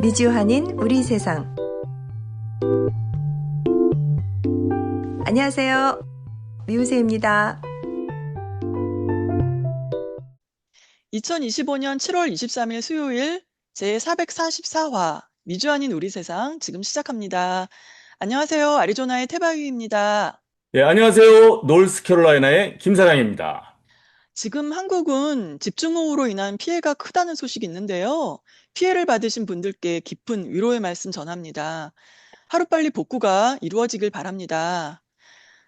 미주한인 우리 세상. 안녕하세요. 미우새입니다. 2025년 7월 23일 수요일 제444화 미주한인 우리 세상 지금 시작합니다. 안녕하세요. 아리조나의 태바위입니다. 예, 안녕하세요. 노스캐롤라이나의 김사장입니다. 지금 한국은 집중호우로 인한 피해가 크다는 소식이 있는데요. 피해를 받으신 분들께 깊은 위로의 말씀 전합니다. 하루빨리 복구가 이루어지길 바랍니다.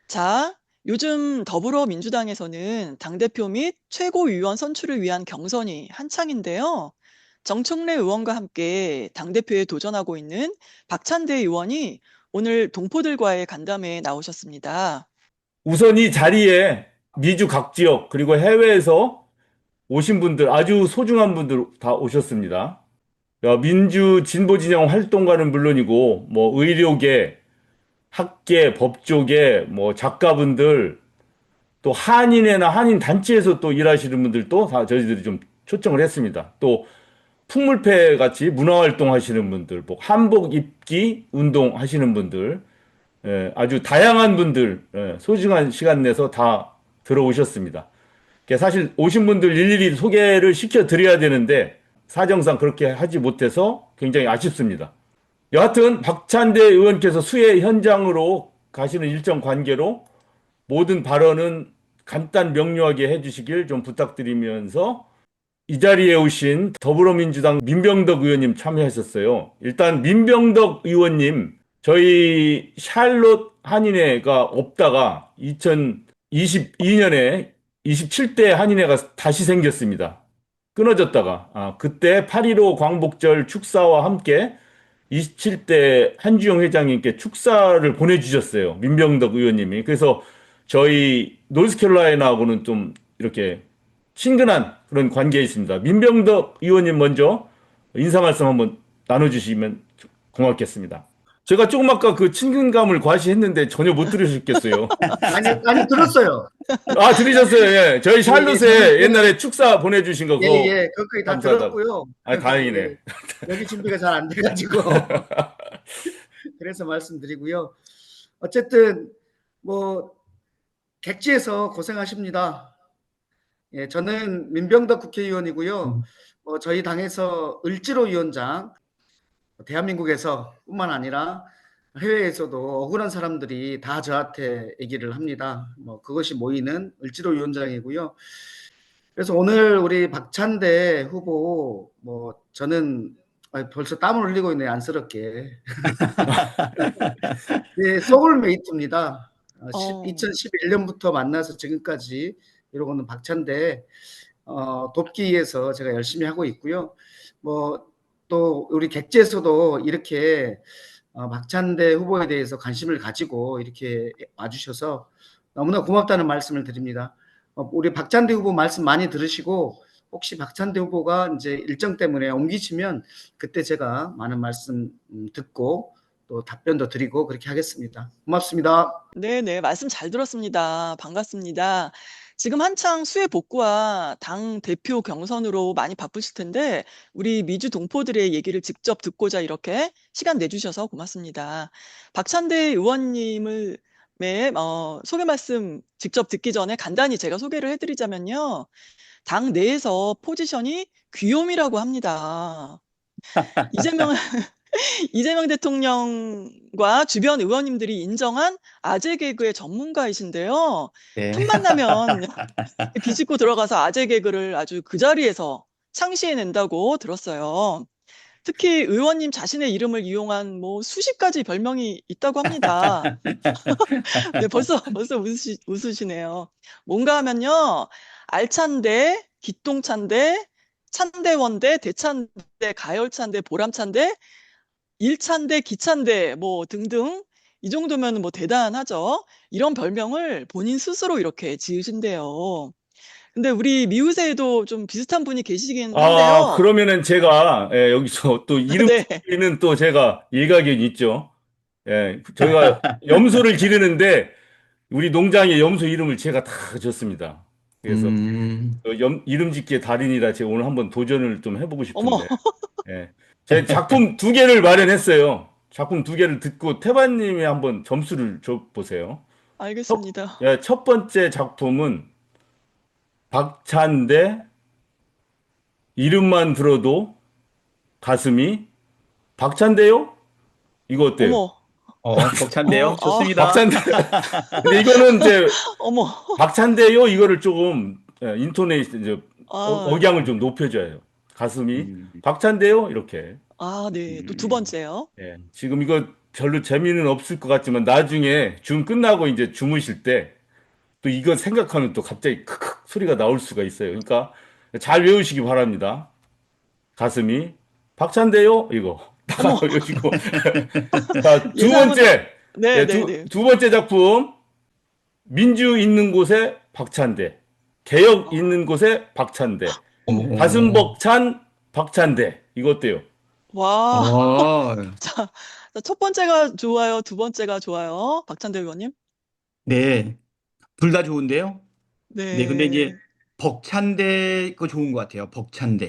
자, 요즘 더불어민주당에서는 당대표 및 최고위원 선출을 위한 경선이 한창인데요. 정청래 의원과 함께 당대표에 도전하고 있는 박찬대 의원이 오늘 동포들과의 간담회에 나오셨습니다. 우선 이 자리에 미주 각 지역 그리고 해외에서 오신 분들 아주 소중한 분들 다 오셨습니다. 민주 진보 진영 활동가는 물론이고 뭐 의료계, 학계, 법조계, 뭐 작가분들 또 한인회나 한인 단체에서 또 일하시는 분들도 다 저희들이 좀 초청을 했습니다. 또 풍물패 같이 문화활동 하시는 분들, 뭐 한복 입기 운동 하시는 분들, 아주 다양한 분들, 소중한 시간 내서 다 들어오셨습니다. 사실 오신 분들 일일이 소개를 시켜드려야 되는데 사정상 그렇게 하지 못해서 굉장히 아쉽습니다. 여하튼 박찬대 의원께서 수해 현장으로 가시는 일정 관계로 모든 발언은 간단 명료하게 해주시길 좀 부탁드리면서 이 자리에 오신 더불어민주당 민병덕 의원님 참여하셨어요. 일단 민병덕 의원님 저희 샬롯 한인회가 없다가 2022년에 27대 한인회가 다시 생겼습니다. 끊어졌다가 그때 8.15 광복절 축사와 함께 27대 한주영 회장님께 축사를 보내주셨어요. 민병덕 의원님이. 그래서 저희 노스캐롤라이나하고는 좀 이렇게 친근한 그런 관계에 있습니다. 민병덕 의원님 먼저 인사 말씀 한번 나눠주시면 고맙겠습니다. 제가 조금 아까 그 친근감을 과시했는데 전혀 못 들으셨겠어요. 아니 들었어요. 들으셨어요. 예. 저희 샬롯에 옛날에 축사 보내주신 거. 예, 거의 다 감사하다고. 들었고요. 다행이네. 여기 준비가 잘 안 돼가지고 그래서 말씀드리고요. 어쨌든 뭐 객지에서 고생하십니다. 예, 저는 민병덕 국회의원이고요. 저희 당에서 을지로 위원장, 대한민국에서 뿐만 아니라 해외에서도 억울한 사람들이 다 저한테 얘기를 합니다. 그것이 모이는 을지로 위원장이고요. 그래서 오늘 우리 박찬대 후보, 저는 벌써 땀을 흘리고 있네, 안쓰럽게. 네, 소울메이트입니다. 2011년부터 만나서 지금까지 이러고는 박찬대 돕기 위해서 제가 열심히 하고 있고요. 또 우리 객지에서도 이렇게 박찬대 후보에 대해서 관심을 가지고 이렇게 와주셔서 너무나 고맙다는 말씀을 드립니다. 우리 박찬대 후보 말씀 많이 들으시고 혹시 박찬대 후보가 이제 일정 때문에 옮기시면 그때 제가 많은 말씀 듣고 또 답변도 드리고 그렇게 하겠습니다. 고맙습니다. 네네, 말씀 잘 들었습니다. 반갑습니다. 지금 한창 수해 복구와 당 대표 경선으로 많이 바쁘실 텐데 우리 미주 동포들의 얘기를 직접 듣고자 이렇게 시간 내주셔서 고맙습니다. 박찬대 의원님을 소개 말씀 직접 듣기 전에 간단히 제가 소개를 해드리자면요. 당 내에서 포지션이 귀요미라고 합니다. 이재명 대통령과 주변 의원님들이 인정한 아재 개그의 전문가이신데요. 네. 틈만 나면 비집고 들어가서 아재 개그를 아주 그 자리에서 창시해낸다고 들었어요. 특히 의원님 자신의 이름을 이용한 수십 가지 별명이 있다고 합니다. 네, 벌써 웃으시네요. 뭔가 하면요. 알찬대, 기똥찬대, 찬대원대, 대찬대, 가열찬대, 보람찬대, 일찬대, 기찬대 등등 이 정도면 대단하죠. 이런 별명을 본인 스스로 이렇게 지으신대요. 근데 우리 미우새에도 좀 비슷한 분이 계시긴 한데요. 그러면은 제가 여기서 또 이름 네. 는 또 제가 일가견이 있죠. 저희가 염소를 기르는데 우리 농장의 염소 이름을 제가 다 줬습니다. 그래서 이름 짓기의 달인이라 제가 오늘 한번 도전을 좀 해보고 어머, 싶은데, 예. 제 작품 두 개를 마련했어요. 작품 두 개를 듣고 태반님이 한번 점수를 줘 보세요. 알겠습니다. 첫 번째 작품은 박찬대 이름만 들어도 가슴이 박찬대요? 이거 어때요? 어머, 벅찬데요. 좋습니다. 박찬대. 근데 이거는 이제 어머. 박찬대요 이거를 조금 인토네이션 이제 아, 억양을 좀 높여줘요. 가슴이 음, 박찬대요 이렇게. 네. 또 두 음, 번째요. 예. 지금 이거 별로 재미는 없을 것 같지만 나중에 줌 끝나고 이제 주무실 때 또 이거 생각하면 또 갑자기 크크 소리가 나올 수가 있어요. 그러니까 잘 외우시기 바랍니다. 가슴이 박찬대요 이거 다 어머, 외우시고 자, 두 예상은, 번째 네, 네, 네. 두 번째 작품 민주 있는 곳에 박찬대 개혁 있는 곳에 박찬대 어머, 가슴 벅찬 박찬대 이거 어때요? 와. 어, 자, 첫 번째가 좋아요, 두 번째가 좋아요. 박찬대 의원님. 네, 둘 다 좋은데요. 네, 근데 이제 네, 벅찬데 거 좋은 것 같아요. 벅찬데.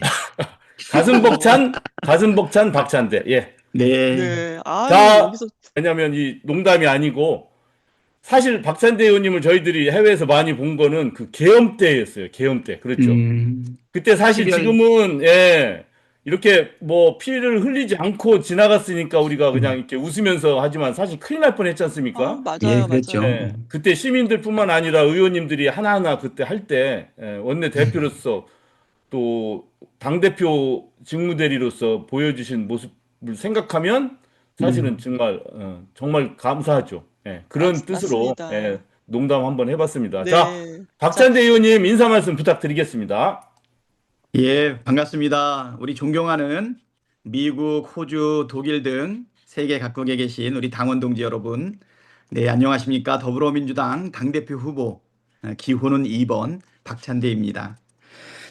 가슴 벅찬 박찬대 예. 네, 네. 아유, 자, 여기서, 왜냐면 이 농담이 아니고 사실 박찬대 의원님을 저희들이 해외에서 많이 본 거는 그 계엄 때였어요. 계엄 때. 그렇죠. 그때 사실 12월, 지금은 이렇게 뭐 피를 흘리지 않고 지나갔으니까 우리가 그냥 이렇게 웃으면서 하지만 사실 큰일 날 뻔했지 않습니까? 예, 맞아요, 그랬죠. 맞아요. 그때 시민들뿐만 아니라 의원님들이 하나하나 그때 할 때 원내 대표로서 또 당대표 직무대리로서 보여주신 모습을 생각하면 사실은 음, 정말 감사하죠. 그런 뜻으로 맞습니다. 농담 한번 해봤습니다. 자, 네. 자, 박찬대 의원님 인사 말씀 부탁드리겠습니다. 예, 반갑습니다. 우리 존경하는 미국, 호주, 독일 등 세계 각국에 계신 우리 당원 동지 여러분. 네, 안녕하십니까. 더불어민주당 당대표 후보, 기호는 2번 박찬대입니다.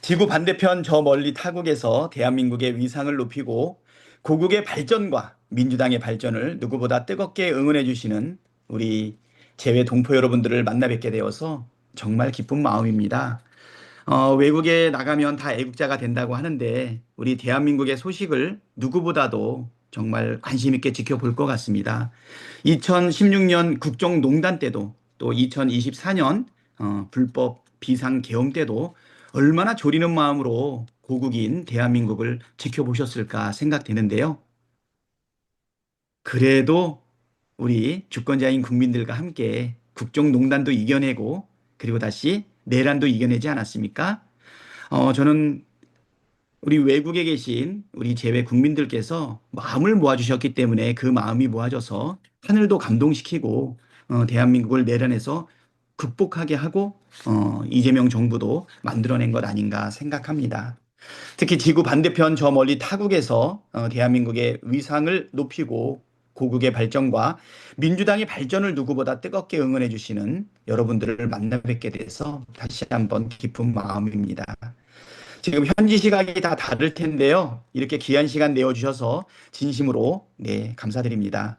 지구 반대편 저 멀리 타국에서 대한민국의 위상을 높이고 고국의 발전과 민주당의 발전을 누구보다 뜨겁게 응원해 주시는 우리 재외 동포 여러분들을 만나 뵙게 되어서 정말 기쁜 마음입니다. 외국에 나가면 다 애국자가 된다고 하는데 우리 대한민국의 소식을 누구보다도 정말 관심 있게 지켜볼 것 같습니다. 2016년 국정농단 때도 또 2024년 불법 비상계엄 때도 얼마나 졸이는 마음으로 고국인 대한민국을 지켜보셨을까 생각되는데요. 그래도 우리 주권자인 국민들과 함께 국정농단도 이겨내고 그리고 다시 내란도 이겨내지 않았습니까? 저는 우리 외국에 계신 우리 재외 국민들께서 마음을 모아주셨기 때문에 그 마음이 모아져서 하늘도 감동시키고 대한민국을 내란에서 극복하게 하고 이재명 정부도 만들어낸 것 아닌가 생각합니다. 특히 지구 반대편 저 멀리 타국에서 대한민국의 위상을 높이고 고국의 발전과 민주당의 발전을 누구보다 뜨겁게 응원해 주시는 여러분들을 만나 뵙게 돼서 다시 한번 기쁜 마음입니다. 지금 현지 시각이 다 다를 텐데요. 이렇게 귀한 시간 내어주셔서 진심으로 감사드립니다.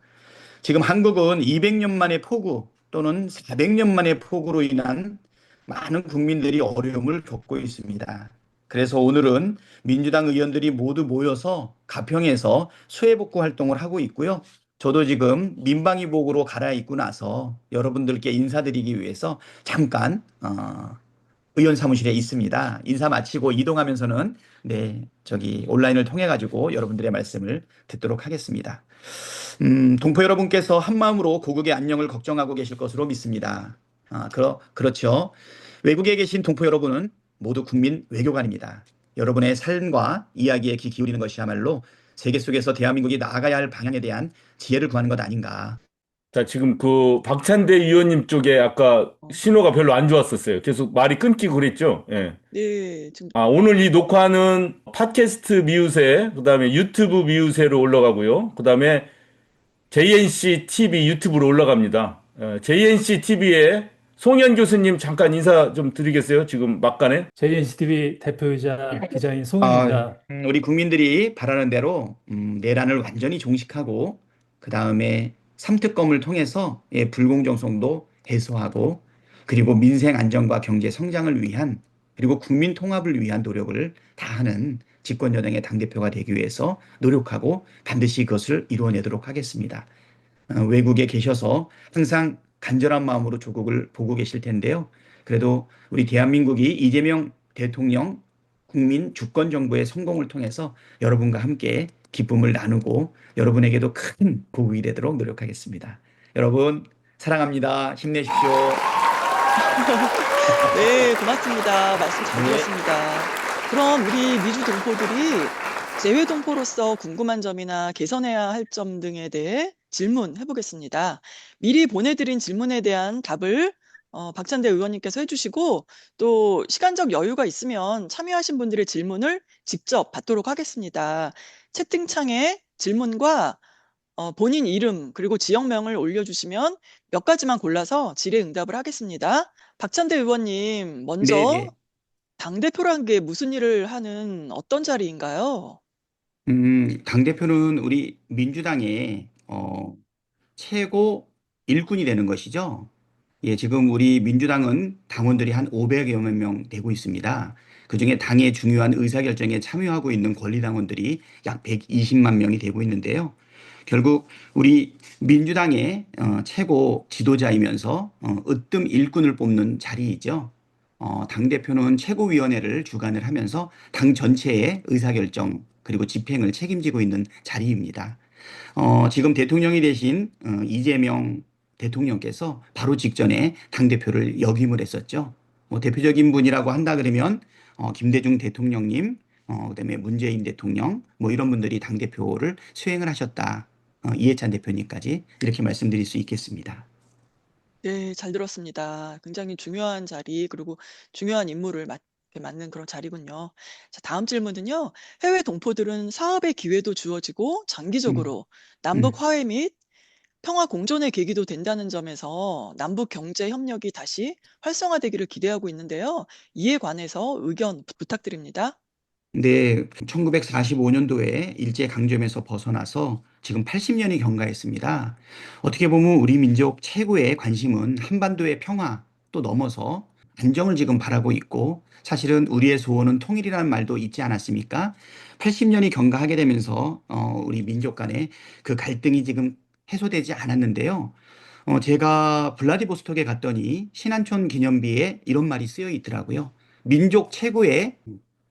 지금 한국은 200년 만의 폭우 또는 400년 만의 폭우로 인한 많은 국민들이 어려움을 겪고 있습니다. 그래서 오늘은 민주당 의원들이 모두 모여서 가평에서 수해복구 활동을 하고 있고요. 저도 지금 민방위복으로 갈아입고 나서 여러분들께 인사드리기 위해서 잠깐 의원 사무실에 있습니다. 인사 마치고 이동하면서는 온라인을 통해 가지고 여러분들의 말씀을 듣도록 하겠습니다. 동포 여러분께서 한마음으로 고국의 안녕을 걱정하고 계실 것으로 믿습니다. 그렇죠. 외국에 계신 동포 여러분은 모두 국민 외교관입니다. 여러분의 삶과 이야기에 귀 기울이는 것이야말로 세계 속에서 대한민국이 나아가야 할 방향에 대한 지혜를 구하는 것 아닌가. 자, 지금 그 박찬대 의원님 쪽에 아까 신호가 별로 안 좋았었어요. 계속 말이 끊기고 그랬죠? 예. 네, 지금, 오늘 이 녹화는 팟캐스트 미우새, 그다음에 유튜브 미우새로 올라가고요. 그다음에 JNC TV 유튜브로 올라갑니다. JNC TV에 송현 교수님 잠깐 인사 좀 드리겠어요? 지금 막간에? JNCTV 대표이자 기자인 송은입니다. 우리 국민들이 바라는 대로 내란을 완전히 종식하고 그 다음에 삼특검을 통해서 불공정성도 해소하고 그리고 민생 안정과 경제 성장을 위한 그리고 국민 통합을 위한 노력을 다하는 집권여당의 당대표가 되기 위해서 노력하고 반드시 그것을 이루어내도록 하겠습니다. 외국에 계셔서 항상 간절한 마음으로 조국을 보고 계실 텐데요. 그래도 우리 대한민국이 이재명 대통령 국민 주권 정부의 성공을 통해서 여러분과 함께 기쁨을 나누고 여러분에게도 큰 보국이 되도록 노력하겠습니다. 여러분 사랑합니다. 힘내십시오. 네, 고맙습니다. 말씀 잘 네. 들었습니다. 그럼 우리 미주 동포들이 재외 동포로서 궁금한 점이나 개선해야 할 점 등에 대해 질문해 보겠습니다. 미리 보내드린 질문에 대한 답을 박찬대 의원님께서 해주시고 또 시간적 여유가 있으면 참여하신 분들의 질문을 직접 받도록 하겠습니다. 채팅창에 질문과 본인 이름 그리고 지역명을 올려주시면 몇 가지만 골라서 질의응답을 하겠습니다. 박찬대 의원님, 먼저 네. 당대표란 게 무슨 일을 하는 어떤 자리인가요? 당대표는 우리 민주당의 최고 일꾼이 되는 것이죠. 예, 지금 우리 민주당은 당원들이 한 500여 명 되고 있습니다. 그중에 당의 중요한 의사결정에 참여하고 있는 권리당원들이 약 120만 명이 되고 있는데요. 결국 우리 민주당의 최고 지도자이면서 으뜸 일꾼을 뽑는 자리이죠. 당대표는 최고위원회를 주관을 하면서 당 전체의 의사결정 그리고 집행을 책임지고 있는 자리입니다. 지금 대통령이 되신 이재명 대통령께서 바로 직전에 당대표를 역임을 했었죠. 뭐 대표적인 분이라고 한다 그러면 김대중 대통령님, 그다음에 문재인 대통령, 뭐 이런 분들이 당대표를 수행을 하셨다. 이해찬 대표님까지 이렇게 말씀드릴 수 있겠습니다. 네, 잘 들었습니다. 굉장히 중요한 자리, 그리고 중요한 임무를 맡는 그런 자리군요. 자, 다음 질문은요. 해외 동포들은 사업의 기회도 주어지고 음, 장기적으로 음. 남북 화해 및 평화 공존의 계기도 된다는 점에서 남북 경제 협력이 다시 활성화되기를 기대하고 있는데요. 이에 관해서 의견 부탁드립니다. 근데 1945년도에 일제강점에서 벗어나서 지금 80년이 경과했습니다. 어떻게 보면 우리 민족 최고의 관심은 한반도의 평화 또 넘어서 안정을 지금 바라고 있고 사실은 우리의 소원은 통일이라는 말도 있지 않았습니까? 80년이 경과하게 되면서 우리 민족 간의 그 갈등이 지금 해소되지 않았는데요. 제가 블라디보스톡에 갔더니 신안촌 기념비에 이런 말이 쓰여 있더라고요. 민족 최고의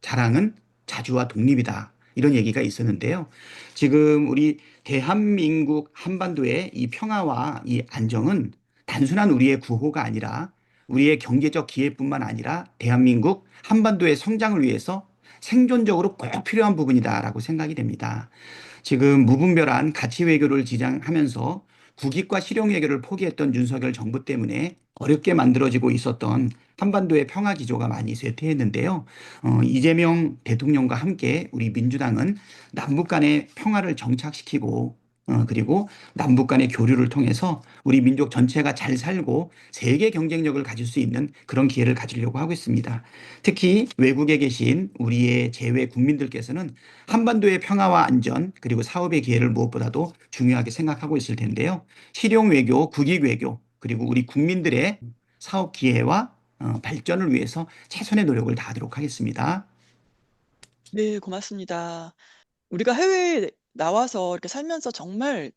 자랑은 자주와 독립이다. 이런 얘기가 있었는데요. 지금 우리 대한민국 한반도의 이 평화와 이 안정은 단순한 우리의 구호가 아니라 우리의 경제적 기회뿐만 아니라 대한민국 한반도의 성장을 위해서 생존적으로 꼭 필요한 부분이다라고 생각이 됩니다. 지금 무분별한 가치 외교를 지향하면서 국익과 실용 외교를 포기했던 윤석열 정부 때문에 어렵게 만들어지고 있었던 한반도의 평화 기조가 많이 쇠퇴했는데요. 이재명 대통령과 함께 우리 민주당은 남북 간의 평화를 정착시키고 그리고 남북 간의 교류를 통해서 우리 민족 전체가 잘 살고 세계 경쟁력을 가질 수 있는 그런 기회를 가지려고 하고 있습니다. 특히 외국에 계신 우리의 재외 국민들께서는 한반도의 평화와 안전 그리고 사업의 기회를 무엇보다도 중요하게 생각하고 있을 텐데요. 실용 외교, 국익 외교 그리고 우리 국민들의 사업 기회와 발전을 위해서 최선의 노력을 다하도록 하겠습니다. 네, 고맙습니다. 우리가 해외에 나와서 이렇게 살면서 정말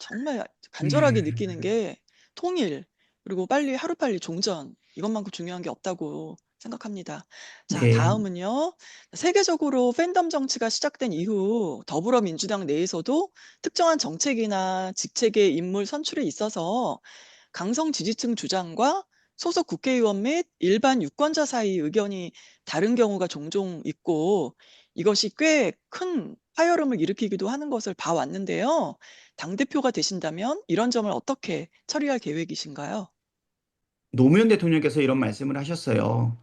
간절하게 느끼는 게 통일, 그리고 하루빨리 종전, 이것만큼 중요한 게 없다고 생각합니다. 자, 네. 다음은요. 세계적으로 팬덤 정치가 시작된 이후 더불어민주당 내에서도 특정한 정책이나 직책의 인물 선출에 있어서 강성 지지층 주장과 소속 국회의원 및 일반 유권자 사이 의견이 다른 경우가 종종 있고 이것이 꽤 큰 파열음을 일으키기도 하는 것을 봐왔는데요. 당대표가 되신다면 이런 점을 어떻게 처리할 계획이신가요? 노무현 대통령께서 이런 말씀을 하셨어요.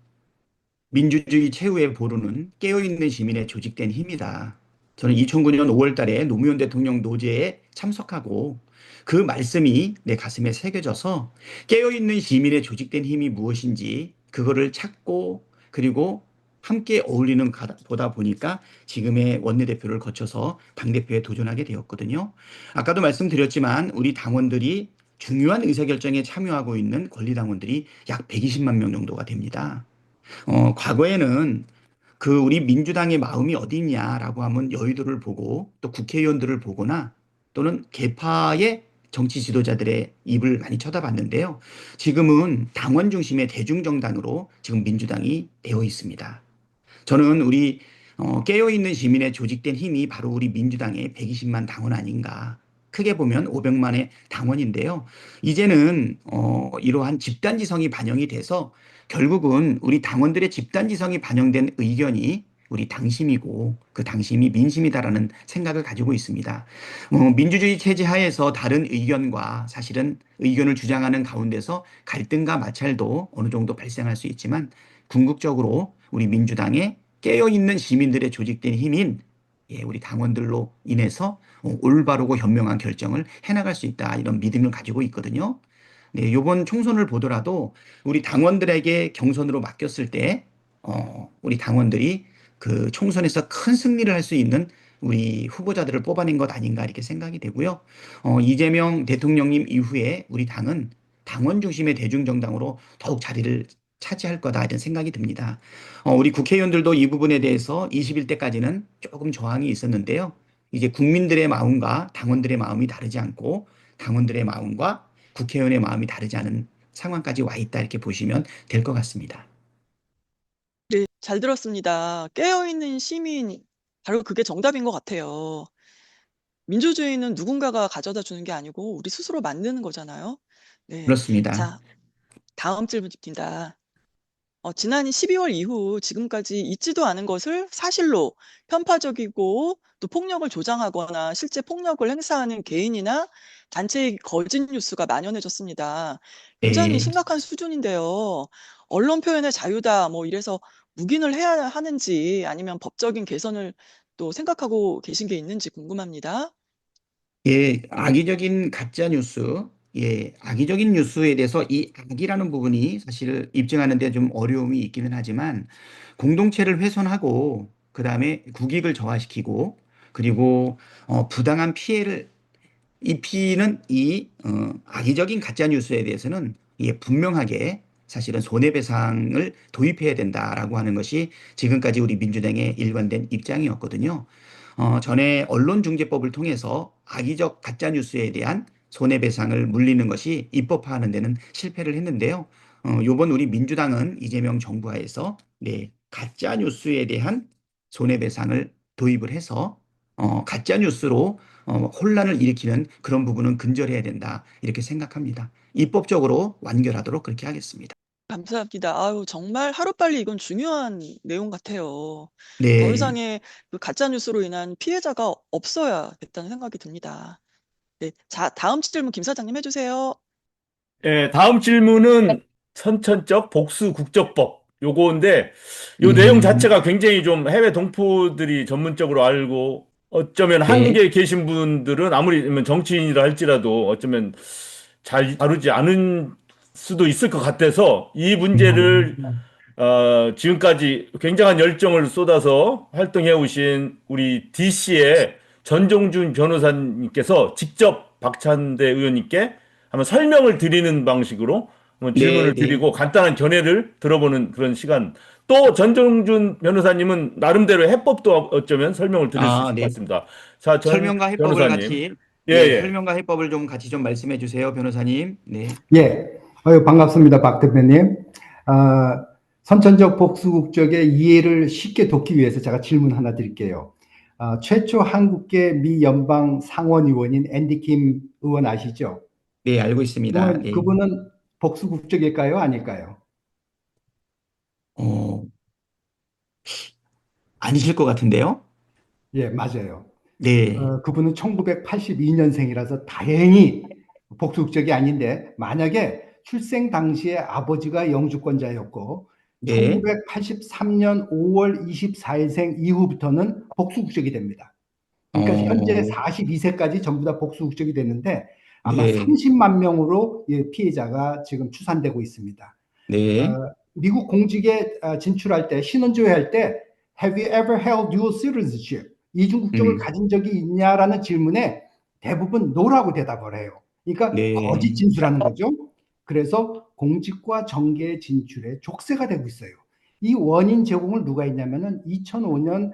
민주주의 최후의 보루는 깨어있는 시민의 조직된 힘이다. 저는 2009년 5월 달에 노무현 대통령 노제에 참석하고 그 말씀이 내 가슴에 새겨져서 깨어있는 시민의 조직된 힘이 무엇인지 그거를 찾고 그리고 함께 어울리는 보다 보니까 지금의 원내대표를 거쳐서 당대표에 도전하게 되었거든요. 아까도 말씀드렸지만 우리 당원들이 중요한 의사결정에 참여하고 있는 권리당원들이 약 120만 명 정도가 됩니다. 과거에는 그 우리 민주당의 마음이 어디 있냐라고 하면 여의도를 보고 또 국회의원들을 보거나 또는 계파의 정치 지도자들의 입을 많이 쳐다봤는데요. 지금은 당원 중심의 대중정당으로 지금 민주당이 되어 있습니다. 저는 우리 깨어있는 시민의 조직된 힘이 바로 우리 민주당의 120만 당원 아닌가. 크게 보면 500만의 당원인데요. 이제는 이러한 집단지성이 반영이 돼서 결국은 우리 당원들의 집단지성이 반영된 의견이 우리 당심이고 그 당심이 민심이다라는 생각을 가지고 있습니다. 민주주의 체제 하에서 다른 의견과 사실은 의견을 주장하는 가운데서 갈등과 마찰도 어느 정도 발생할 수 있지만 궁극적으로 우리 민주당의 깨어있는 시민들의 조직된 힘인 우리 당원들로 인해서 올바르고 현명한 결정을 해나갈 수 있다 이런 믿음을 가지고 있거든요. 네, 이번 총선을 보더라도 우리 당원들에게 경선으로 맡겼을 때 우리 당원들이 그 총선에서 큰 승리를 할 수 있는 우리 후보자들을 뽑아낸 것 아닌가 이렇게 생각이 되고요. 이재명 대통령님 이후에 우리 당은 당원 중심의 대중정당으로 더욱 자리를 차지할 거다 이런 생각이 듭니다. 우리 국회의원들도 이 부분에 대해서 21대까지는 조금 저항이 있었는데요. 이제 국민들의 마음과 당원들의 마음이 다르지 않고 당원들의 마음과 국회의원의 마음이 다르지 않은 상황까지 와 있다 이렇게 보시면 될 것 같습니다. 네, 잘 들었습니다. 깨어있는 시민, 바로 그게 정답인 것 같아요. 민주주의는 누군가가 가져다 주는 게 아니고 우리 스스로 만드는 거잖아요. 네. 그렇습니다. 자, 다음 질문입니다. 지난 12월 이후 지금까지 있지도 않은 것을 사실로 편파적이고 또 폭력을 조장하거나 실제 폭력을 행사하는 개인이나 단체의 거짓 뉴스가 만연해졌습니다. 굉장히 네. 심각한 수준인데요. 언론 표현의 자유다 뭐 이래서 묵인을 해야 하는지 아니면 법적인 개선을 또 생각하고 계신 게 있는지 궁금합니다. 악의적인 가짜 뉴스, 악의적인 뉴스에 대해서 이 악이라는 부분이 사실 입증하는 데 좀 어려움이 있기는 하지만 공동체를 훼손하고 그다음에 국익을 저하시키고 그리고 부당한 피해를 입히는 이 악의적인 가짜 뉴스에 대해서는 분명하게 사실은 손해배상을 도입해야 된다라고 하는 것이 지금까지 우리 민주당의 일관된 입장이었거든요. 전에 언론중재법을 통해서 악의적 가짜뉴스에 대한 손해배상을 물리는 것이 입법화하는 데는 실패를 했는데요. 요번 우리 민주당은 이재명 정부 하에서 가짜뉴스에 대한 손해배상을 도입을 해서 가짜뉴스로 혼란을 일으키는 그런 부분은 근절해야 된다 이렇게 생각합니다. 입법적으로 완결하도록 그렇게 하겠습니다. 감사합니다. 아유, 정말 하루빨리 이건 중요한 내용 같아요. 더 네. 이상의 그 가짜 뉴스로 인한 피해자가 없어야 됐다는 생각이 듭니다. 네. 자, 다음 질문 김 사장님 해주세요. 다음 질문은 선천적 복수 국적법 요거인데 요 내용 자체가 굉장히 좀 해외 동포들이 전문적으로 알고 어쩌면 한국에 계신 분들은 아무리 정치인이라 할지라도 어쩌면 잘 다루지 않은 수도 있을 것 같아서 이 문제를 지금까지 굉장한 열정을 쏟아서 활동해 오신 우리 DC의 전종준 변호사님께서 직접 박찬대 의원님께 한번 설명을 드리는 방식으로 한번 질문을 드리고 간단한 견해를 들어보는 그런 시간. 또 전종준 변호사님은 나름대로 해법도 어쩌면 설명을 드릴 수 있을 것 같습니다. 자, 전 설명과 해법을 변호사님. 같이 예. 설명과 해법을 좀 같이 좀 말씀해 주세요, 변호사님. 네. 반갑습니다, 박 대표님. 선천적 복수 국적의 이해를 쉽게 돕기 위해서 제가 질문 하나 드릴게요. 최초 한국계 미 연방 상원의원인 앤디 킴 의원 아시죠? 네, 알고 있습니다. 그분은 복수 국적일까요, 아닐까요? 아니실 것 같은데요? 예, 맞아요. 네. 그분은 1982년생이라서 다행히 복수 국적이 아닌데, 만약에 출생 당시에 아버지가 영주권자였고 1983년 5월 24일생 이후부터는 복수 국적이 됩니다. 그러니까 현재 42세까지 전부 다 복수 국적이 됐는데 아마 30만 명으로 피해자가 지금 추산되고 있습니다. 미국 공직에 진출할 때, 신원조회할 때 Have you ever held dual citizenship? 이중 국적을 가진 적이 있냐라는 질문에 대부분 no라고 대답을 해요. 그러니까 거짓 네. 진술하는 거죠. 그래서 공직과 정계의 진출에 족쇄가 되고 있어요. 이 원인 제공을 누가 했냐면은 2005년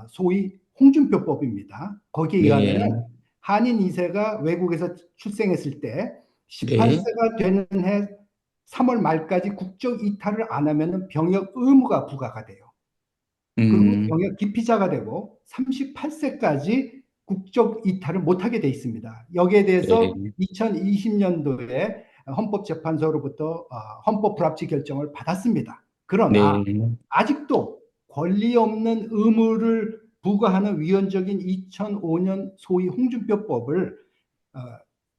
소위 홍준표법입니다. 거기에 네. 의하면은 한인 2세가 외국에서 출생했을 때 네. 18세가 되는 해 3월 말까지 국적 이탈을 안 하면은 병역 의무가 부과가 돼요. 그리고 음. 병역 기피자가 되고 38세까지 국적 이탈을 못하게 돼 있습니다. 여기에 대해서 네. 2020년도에 헌법재판소로부터 헌법 불합치 결정을 받았습니다. 그러나 네. 아직도 권리 없는 의무를 부과하는 위헌적인 2005년 소위 홍준표법을 어,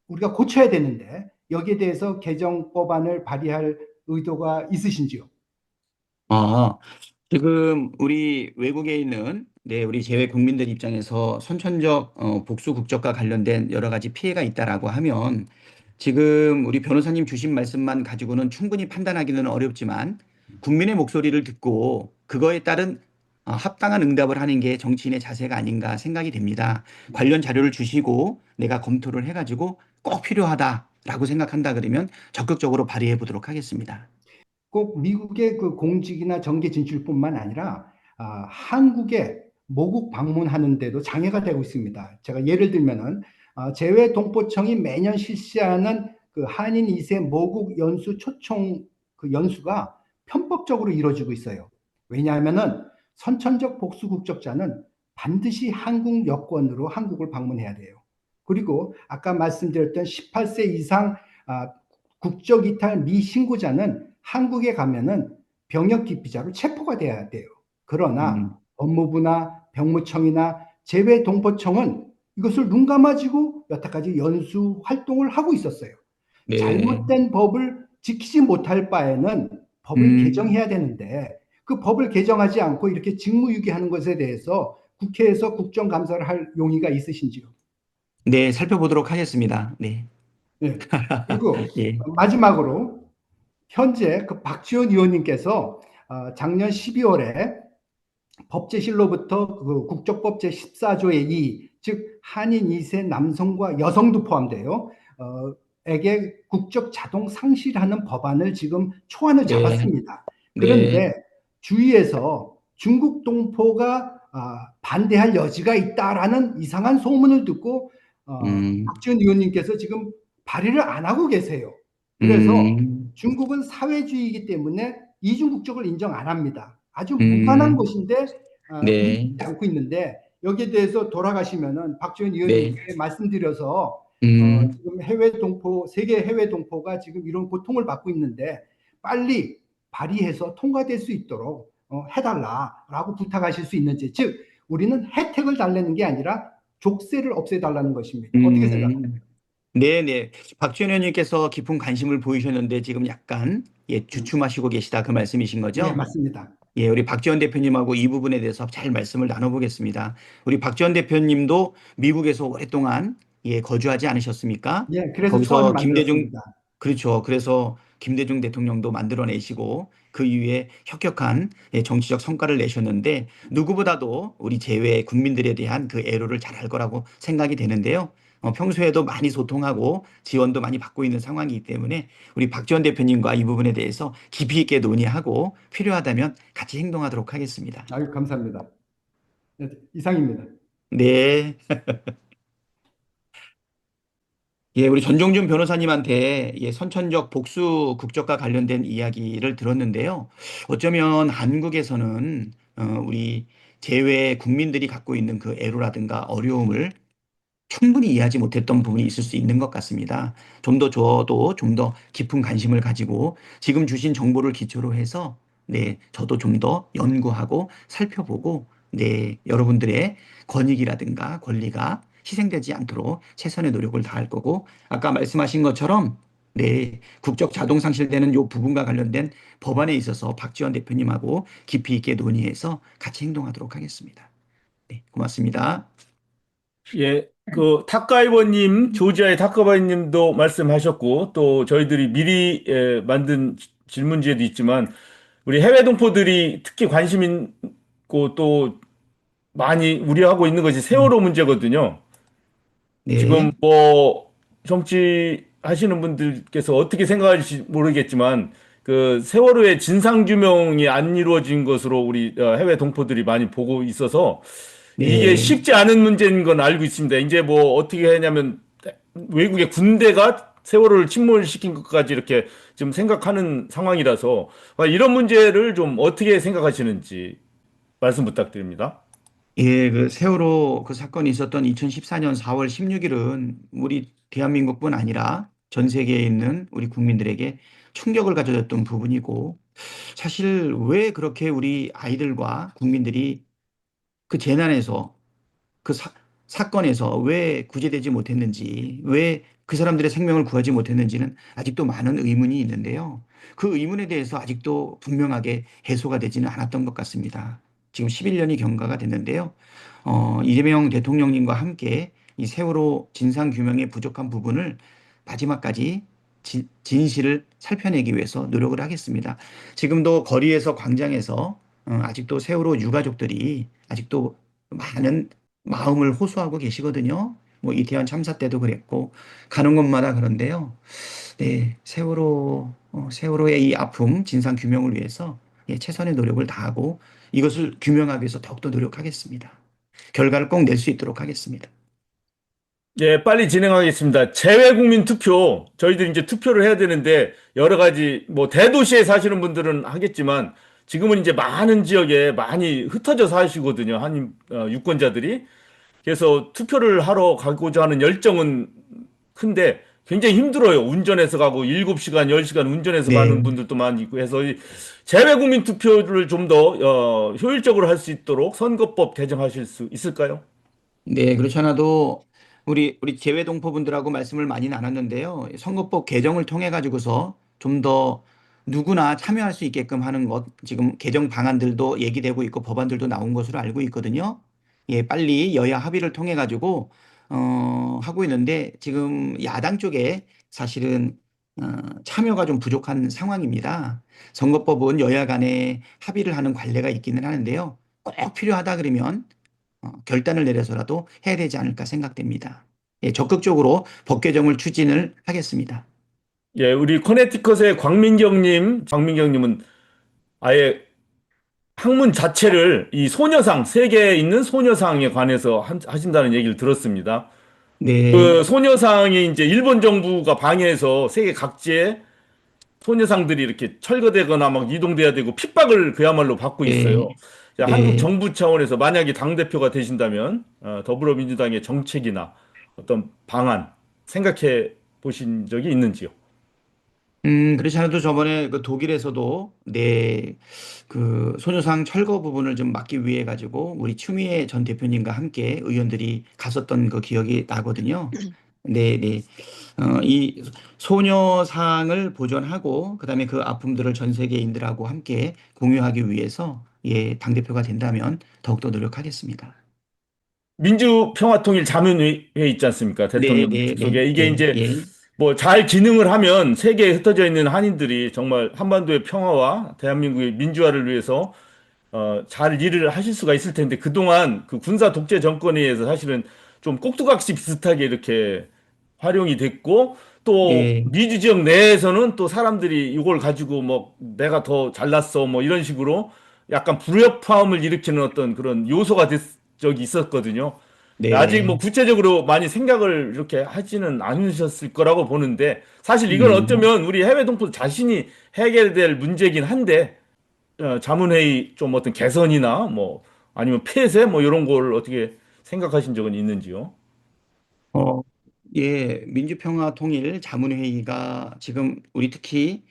우리가 고쳐야 되는데 여기에 대해서 개정법안을 발의할 의도가 있으신지요? 아, 지금 우리 외국에 있는 우리 재외 국민들 입장에서 선천적 복수 국적과 관련된 여러 가지 피해가 있다라고 하면 지금 우리 변호사님 주신 말씀만 가지고는 충분히 판단하기는 어렵지만 국민의 목소리를 듣고 그거에 따른 합당한 응답을 하는 게 정치인의 자세가 아닌가 생각이 됩니다. 관련 자료를 주시고 내가 검토를 해가지고 꼭 필요하다라고 생각한다 그러면 적극적으로 발의해 보도록 하겠습니다. 꼭 미국의 그 공직이나 정계 진출뿐만 아니라 한국에 모국 방문하는 데도 장애가 되고 있습니다. 제가 예를 들면은 재외동포청이 매년 실시하는 그 한인 2세 모국 연수 초청 그 연수가 편법적으로 이루어지고 있어요. 왜냐하면은 선천적 복수 국적자는 반드시 한국 여권으로 한국을 방문해야 돼요. 그리고 아까 말씀드렸던 18세 이상 국적 이탈 미신고자는 한국에 가면은 병역 기피자로 체포가 돼야 돼요. 그러나 음, 법무부나 병무청이나 재외동포청은 이것을 눈 감아지고 여태까지 연수 활동을 하고 있었어요. 네. 잘못된 법을 지키지 못할 바에는 법을 음. 개정해야 되는데 그 법을 개정하지 않고 이렇게 직무유기하는 것에 대해서 국회에서 국정감사를 할 용의가 있으신지요? 네, 살펴보도록 하겠습니다. 네. 네. 그리고 예. 마지막으로 현재 그 박지원 의원님께서 작년 12월에 법제실로부터 그 국적법 제14조의 2, 즉 한인 2세 남성과 여성도 포함돼요. 에게 국적 자동 상실하는 법안을 지금 초안을 네. 잡았습니다. 네. 그런데 주위에서 중국 동포가 반대할 여지가 있다라는 이상한 소문을 듣고 음. 박지원 의원님께서 지금 발의를 안 하고 계세요. 그래서 음. 중국은 사회주의이기 때문에 이중 국적을 인정 안 합니다. 아주 무관한 음. 것인데 네. 인정하지 않고 있는데 여기에 대해서 돌아가시면은 박지원 네. 의원님께 말씀드려서 음. 지금 해외 동포 세계 해외 동포가 지금 이런 고통을 받고 있는데 빨리 발의해서 통과될 수 있도록 해달라라고 부탁하실 수 있는지, 즉 우리는 혜택을 달라는 게 아니라 족쇄를 없애달라는 것입니다. 어떻게 생각하세요? 음. 네네. 박지원 의원님께서 깊은 관심을 보이셨는데 지금 약간 주춤하시고 계시다 그 말씀이신 예, 거죠? 맞습니다. 예, 우리 박지원 대표님하고 이 부분에 대해서 잘 말씀을 나눠보겠습니다. 우리 박지원 대표님도 미국에서 오랫동안 거주하지 않으셨습니까? 예, 그래서 초안을 거기서 김대중, 만들었습니다. 그렇죠. 그래서 김대중 대통령도 만들어내시고 그 이후에 혁혁한 정치적 성과를 내셨는데 누구보다도 우리 재외 국민들에 대한 그 애로를 잘 알 거라고 생각이 되는데요. 평소에도 많이 소통하고 지원도 많이 받고 있는 상황이기 때문에 우리 박지원 대표님과 이 부분에 대해서 깊이 있게 논의하고 필요하다면 같이 행동하도록 하겠습니다. 아유, 감사합니다. 네, 이상입니다. 네. 예, 우리 전종준 변호사님한테 선천적 복수 국적과 관련된 이야기를 들었는데요. 어쩌면 한국에서는 우리 재외 국민들이 갖고 있는 그 애로라든가 어려움을 충분히 이해하지 못했던 부분이 있을 수 있는 것 같습니다. 좀 더 저도 좀 더 깊은 관심을 가지고 지금 주신 정보를 기초로 해서 저도 좀 더 연구하고 살펴보고 여러분들의 권익이라든가 권리가 희생되지 않도록 최선의 노력을 다할 거고 아까 말씀하신 것처럼 국적 자동 상실되는 요 부분과 관련된 법안에 있어서 박지원 대표님하고 깊이 있게 논의해서 같이 행동하도록 하겠습니다. 네, 고맙습니다. 예, 그 탁가이버님, 조지아의 탁가이버님도 말씀하셨고 또 저희들이 미리 만든 질문지에도 있지만 우리 해외 동포들이 특히 관심 있고 또 많이 우려하고 있는 것이 세월호 문제거든요. 지금 네. 뭐 정치하시는 분들께서 어떻게 생각하실지 모르겠지만 그 세월호의 진상규명이 안 이루어진 것으로 우리 해외 동포들이 많이 보고 있어서 이게 네. 쉽지 않은 문제인 건 알고 있습니다. 이제 뭐 어떻게 하냐면 외국의 군대가 세월호를 침몰시킨 것까지 이렇게 지금 생각하는 상황이라서 이런 문제를 좀 어떻게 생각하시는지 말씀 부탁드립니다. 예, 그 세월호 그 사건이 있었던 2014년 4월 16일은 우리 대한민국뿐 아니라 전 세계에 있는 우리 국민들에게 충격을 가져줬던 부분이고, 사실 왜 그렇게 우리 아이들과 국민들이 그 재난에서 그 사건에서 왜 구제되지 못했는지, 왜 그 사람들의 생명을 구하지 못했는지는 아직도 많은 의문이 있는데요. 그 의문에 대해서 아직도 분명하게 해소가 되지는 않았던 것 같습니다. 지금 11년이 경과가 됐는데요. 이재명 대통령님과 함께 이 세월호 진상 규명의 부족한 부분을 마지막까지 진실을 살펴내기 위해서 노력을 하겠습니다. 지금도 거리에서 광장에서 아직도 세월호 유가족들이 아직도 많은 마음을 호소하고 계시거든요. 뭐 이태원 참사 때도 그랬고 가는 곳마다 그런데요. 네, 세월호의 이 아픔 진상 규명을 위해서 예, 최선의 노력을 다하고 이것을 규명하기 위해서 더욱더 노력하겠습니다. 결과를 꼭 낼 수 있도록 하겠습니다. 예, 빨리 진행하겠습니다. 재외국민 투표, 저희들이 이제 투표를 해야 되는데, 여러 가지, 뭐, 대도시에 사시는 분들은 하겠지만, 지금은 이제 많은 지역에 많이 흩어져 사시거든요. 유권자들이. 그래서 투표를 하러 가고자 하는 열정은 큰데, 굉장히 힘들어요. 운전해서 가고, 7시간, 10시간 운전해서 가는 네. 분들도 많이 있고 해서, 이 재외국민 투표를 좀 더, 효율적으로 할 수 있도록 선거법 개정하실 수 있을까요? 네, 그렇지 않아도 우리 재외동포분들하고 말씀을 많이 나눴는데요. 선거법 개정을 통해 가지고서 좀 더 누구나 참여할 수 있게끔 하는 것, 지금 개정 방안들도 얘기되고 있고 법안들도 나온 것으로 알고 있거든요. 예, 빨리 여야 합의를 통해 가지고 하고 있는데 지금 야당 쪽에 사실은 참여가 좀 부족한 상황입니다. 선거법은 여야 간에 합의를 하는 관례가 있기는 하는데요. 꼭 필요하다 그러면 결단을 내려서라도 해야 되지 않을까 생각됩니다. 예, 적극적으로 법 개정을 추진을 하겠습니다. 예, 우리 커네티컷의 광민경님은 아예 학문 자체를 이 소녀상, 세계에 있는 소녀상에 관해서 하신다는 얘기를 들었습니다. 네, 그 소녀상이 이제 일본 정부가 방해해서 세계 각지에 소녀상들이 이렇게 철거되거나 막 이동돼야 되고 핍박을 그야말로 받고 있어요. 네, 자, 한국 네. 정부 차원에서 만약에 당대표가 되신다면 더불어민주당의 정책이나 어떤 방안 생각해 보신 적이 있는지요? 그렇지 않아도 저번에 그 독일에서도 그 소녀상 철거 부분을 좀 막기 위해 가지고 우리 추미애 전 대표님과 함께 의원들이 갔었던 그 기억이 나거든요. 네, 네. 이 소녀상을 보존하고 그다음에 그 아픔들을 전 세계인들하고 함께 공유하기 위해서 예, 당대표가 된다면 더욱더 노력하겠습니다. 민주평화통일자문회의 있지 않습니까? 네, 대통령 네, 네, 주석에. 이게 예, 이제 예, 뭐 잘 기능을 하면 세계에 흩어져 있는 한인들이 정말 한반도의 평화와 대한민국의 민주화를 위해서 잘 일을 하실 수가 있을 텐데 그동안 그 군사 독재 정권에 의해서 사실은 좀 꼭두각시 비슷하게 이렇게 활용이 됐고 또 예, 미주 지역 내에서는 또 사람들이 이걸 가지고 뭐 내가 더 잘났어 뭐 이런 식으로 약간 불협화음을 일으키는 어떤 그런 요소가 된 적이 있었거든요. 아직 뭐 네, 구체적으로 많이 생각을 이렇게 하지는 않으셨을 거라고 보는데 사실 이건 음, 어쩌면 우리 해외 동포 자신이 해결될 문제긴 한데 자문회의 좀 어떤 개선이나 뭐 아니면 폐쇄 뭐 이런 걸 어떻게 생각하신 적은 있는지요? 어, 예, 민주평화통일 자문회의가 지금 우리 특히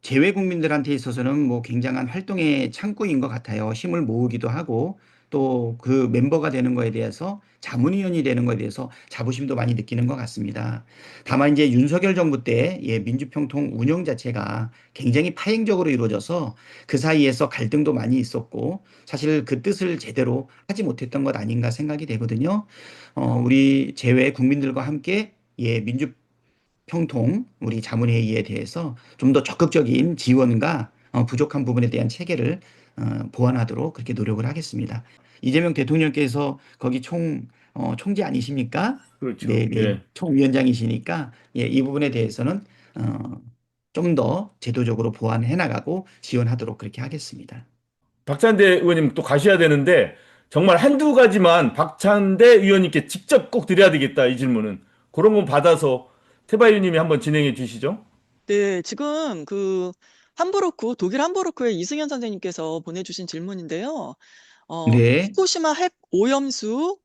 재외 국민들한테 있어서는 뭐 굉장한 활동의 창구인 것 같아요. 힘을 모으기도 하고 또 그 멤버가 되는 거에 대해서 자문위원이 되는 거에 대해서 자부심도 많이 느끼는 것 같습니다. 다만 이제 윤석열 정부 때 예, 민주평통 운영 자체가 굉장히 파행적으로 이루어져서 그 사이에서 갈등도 많이 있었고 사실 그 뜻을 제대로 하지 못했던 것 아닌가 생각이 되거든요. 우리 재외 국민들과 함께 예, 민주평통 우리 자문회의에 대해서 좀 더 적극적인 지원과 부족한 부분에 대한 체계를 보완하도록 그렇게 노력을 하겠습니다. 이재명 대통령께서 거기 총 총재 아니십니까? 그렇죠. 네, 네. 예. 총위원장이시니까 예, 이 부분에 대해서는 좀 더 제도적으로 보완해 나가고 지원하도록 그렇게 하겠습니다. 박찬대 의원님 또 가셔야 되는데 정말 한두 가지만 박찬대 의원님께 직접 꼭 드려야 되겠다, 이 질문은. 그런 거 받아서 태바 의원님이 한번 진행해 주시죠. 네, 지금 독일 함부르크의 이승현 선생님께서 보내주신 질문인데요. 네, 후쿠시마 핵 오염수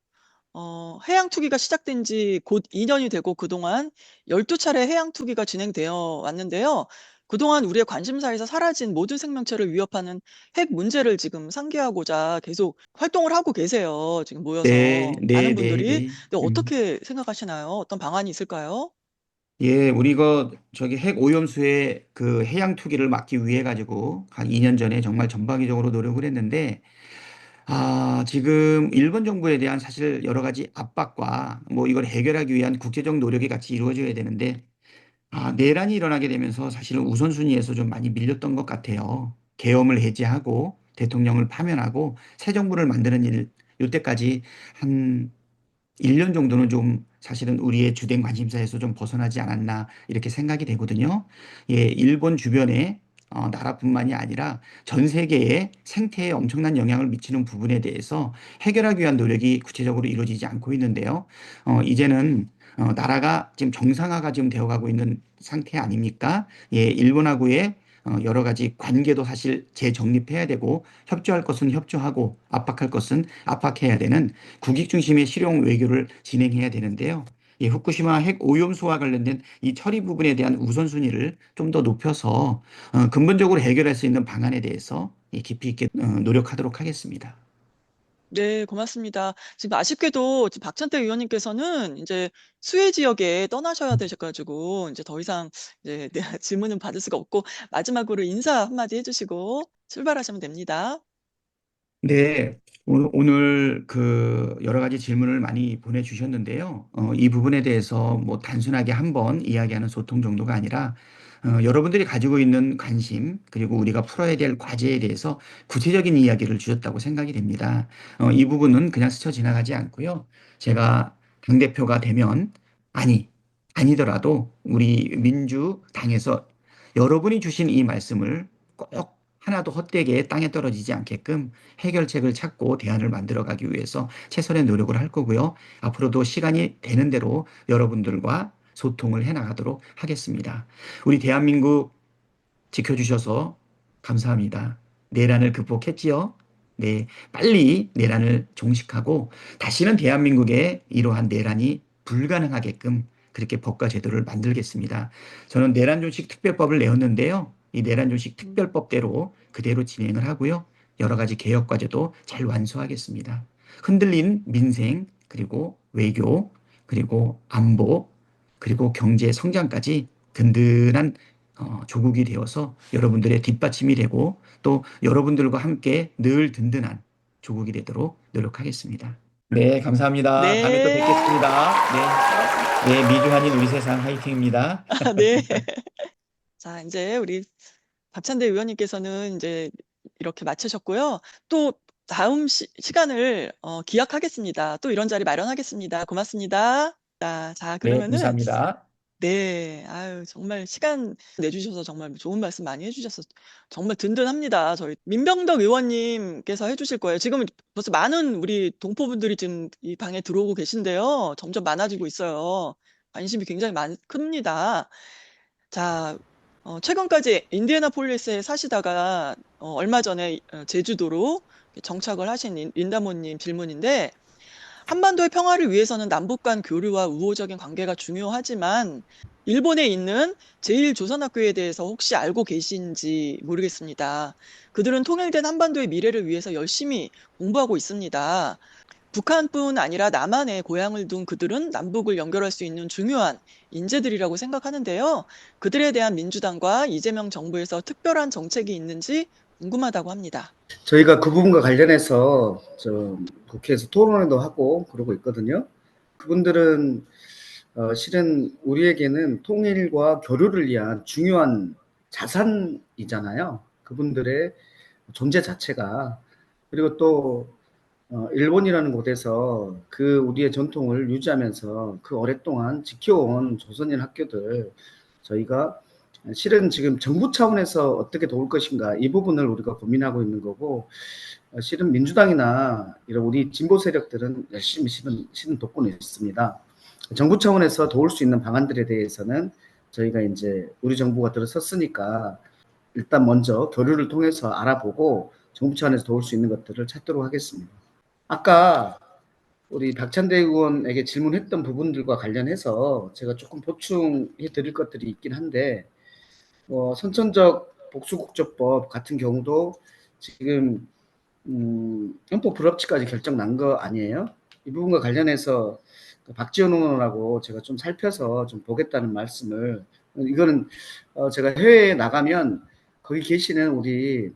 해양 투기가 시작된 지 곧 2년이 되고 그동안 12차례 해양 투기가 진행되어 왔는데요. 그동안 우리의 관심사에서 사라진 모든 생명체를 위협하는 핵 문제를 지금 상기하고자 계속 활동을 하고 계세요. 지금 모여서 네, 네, 많은 네, 분들이. 네. 근데 어떻게 생각하시나요? 어떤 방안이 있을까요? 예, 우리 저기 핵 오염수의 그 해양 투기를 막기 위해 가지고 한 2년 전에 정말 전방위적으로 노력을 했는데 지금 일본 정부에 대한 사실 여러 가지 압박과 뭐 이걸 해결하기 위한 국제적 노력이 같이 이루어져야 되는데 내란이 일어나게 되면서 사실은 우선순위에서 좀 많이 밀렸던 것 같아요. 계엄을 해제하고 대통령을 파면하고 새 정부를 만드는 일, 이때까지 한 1년 정도는 좀 사실은 우리의 주된 관심사에서 좀 벗어나지 않았나 이렇게 생각이 되거든요. 예, 일본 주변에 나라뿐만이 아니라 전 세계의 생태에 엄청난 영향을 미치는 부분에 대해서 해결하기 위한 노력이 구체적으로 이루어지지 않고 있는데요. 이제는 나라가 지금 정상화가 지금 되어가고 있는 상태 아닙니까? 예, 일본하고의 여러 가지 관계도 사실 재정립해야 되고 협조할 것은 협조하고 압박할 것은 압박해야 되는 국익 중심의 실용 외교를 진행해야 되는데요. 이 후쿠시마 핵 오염수와 관련된 이 처리 부분에 대한 우선순위를 좀 더 높여서 근본적으로 해결할 수 있는 방안에 대해서 깊이 있게 노력하도록 하겠습니다. 네, 고맙습니다. 지금 아쉽게도 지금 박찬대 의원님께서는 이제 수해 지역에 떠나셔야 되셔가지고 이제 더 이상 이제 네, 질문은 받을 수가 없고 마지막으로 인사 한마디 해주시고 출발하시면 됩니다. 네, 오늘 그 여러 가지 질문을 많이 보내주셨는데요. 이 부분에 대해서 뭐 단순하게 한번 이야기하는 소통 정도가 아니라 여러분들이 가지고 있는 관심 그리고 우리가 풀어야 될 과제에 대해서 구체적인 이야기를 주셨다고 생각이 됩니다. 이 부분은 그냥 스쳐 지나가지 않고요. 제가 당대표가 되면 아니더라도 우리 민주당에서 여러분이 주신 이 말씀을 꼭 하나도 헛되게 땅에 떨어지지 않게끔 해결책을 찾고 대안을 만들어가기 위해서 최선의 노력을 할 거고요. 앞으로도 시간이 되는 대로 여러분들과 소통을 해나가도록 하겠습니다. 우리 대한민국 지켜주셔서 감사합니다. 내란을 극복했지요? 네, 빨리 내란을 종식하고 다시는 대한민국에 이러한 내란이 불가능하게끔 그렇게 법과 제도를 만들겠습니다. 저는 내란 종식 특별법을 내었는데요. 이 내란 종식 특별법대로 그대로 진행을 하고요. 여러 가지 개혁 과제도 잘 완수하겠습니다. 흔들린 민생, 그리고 외교, 그리고 안보, 그리고 경제 성장까지 든든한 조국이 되어서 여러분들의 뒷받침이 되고 또 여러분들과 함께 늘 든든한 조국이 되도록 노력하겠습니다. 네, 감사합니다. 다음에 또 네, 뵙겠습니다. 고맙습니다. 네, 네, 미주한인 우리 세상 화이팅입니다. 네. 자, 이제 우리 박찬대 의원님께서는 이제 이렇게 마치셨고요. 또 다음 시간을 기약하겠습니다. 또 이런 자리 마련하겠습니다. 고맙습니다. 자, 네, 그러면은 감사합니다. 네, 아유 정말 시간 내주셔서 정말 좋은 말씀 많이 해주셔서 정말 든든합니다. 저희 민병덕 의원님께서 해주실 거예요. 지금 벌써 많은 우리 동포분들이 지금 이 방에 들어오고 계신데요. 점점 많아지고 있어요. 관심이 굉장히 큽니다. 자, 최근까지 인디애나폴리스에 사시다가 얼마 전에 제주도로 정착을 하신 린다모님 질문인데 한반도의 평화를 위해서는 남북 간 교류와 우호적인 관계가 중요하지만 일본에 있는 제1조선학교에 대해서 혹시 알고 계신지 모르겠습니다. 그들은 통일된 한반도의 미래를 위해서 열심히 공부하고 있습니다. 북한뿐 아니라 남한에 고향을 둔 그들은 남북을 연결할 수 있는 중요한 인재들이라고 생각하는데요. 그들에 대한 민주당과 이재명 정부에서 특별한 정책이 있는지 궁금하다고 합니다. 저희가 그 부분과 관련해서 국회에서 토론회도 하고 그러고 있거든요. 그분들은 실은 우리에게는 통일과 교류를 위한 중요한 자산이잖아요. 그분들의 존재 자체가. 그리고 또 일본이라는 곳에서 그 우리의 전통을 유지하면서 그 오랫동안 지켜온 조선인 학교들 저희가 실은 지금 정부 차원에서 어떻게 도울 것인가 이 부분을 우리가 고민하고 있는 거고 실은 민주당이나 이런 우리 진보 세력들은 열심히 실은 돕고 있습니다. 정부 차원에서 도울 수 있는 방안들에 대해서는 저희가 이제 우리 정부가 들어섰으니까 일단 먼저 교류를 통해서 알아보고 정부 차원에서 도울 수 있는 것들을 찾도록 하겠습니다. 아까 우리 박찬대 의원에게 질문했던 부분들과 관련해서 제가 조금 보충해 드릴 것들이 있긴 한데 선천적 복수국조법 같은 경우도 지금 헌법 불합치까지 결정 난 거 아니에요? 이 부분과 관련해서 박지원 의원하고 제가 좀 살펴서 좀 보겠다는 말씀을 이거는 제가 해외에 나가면 거기 계시는 우리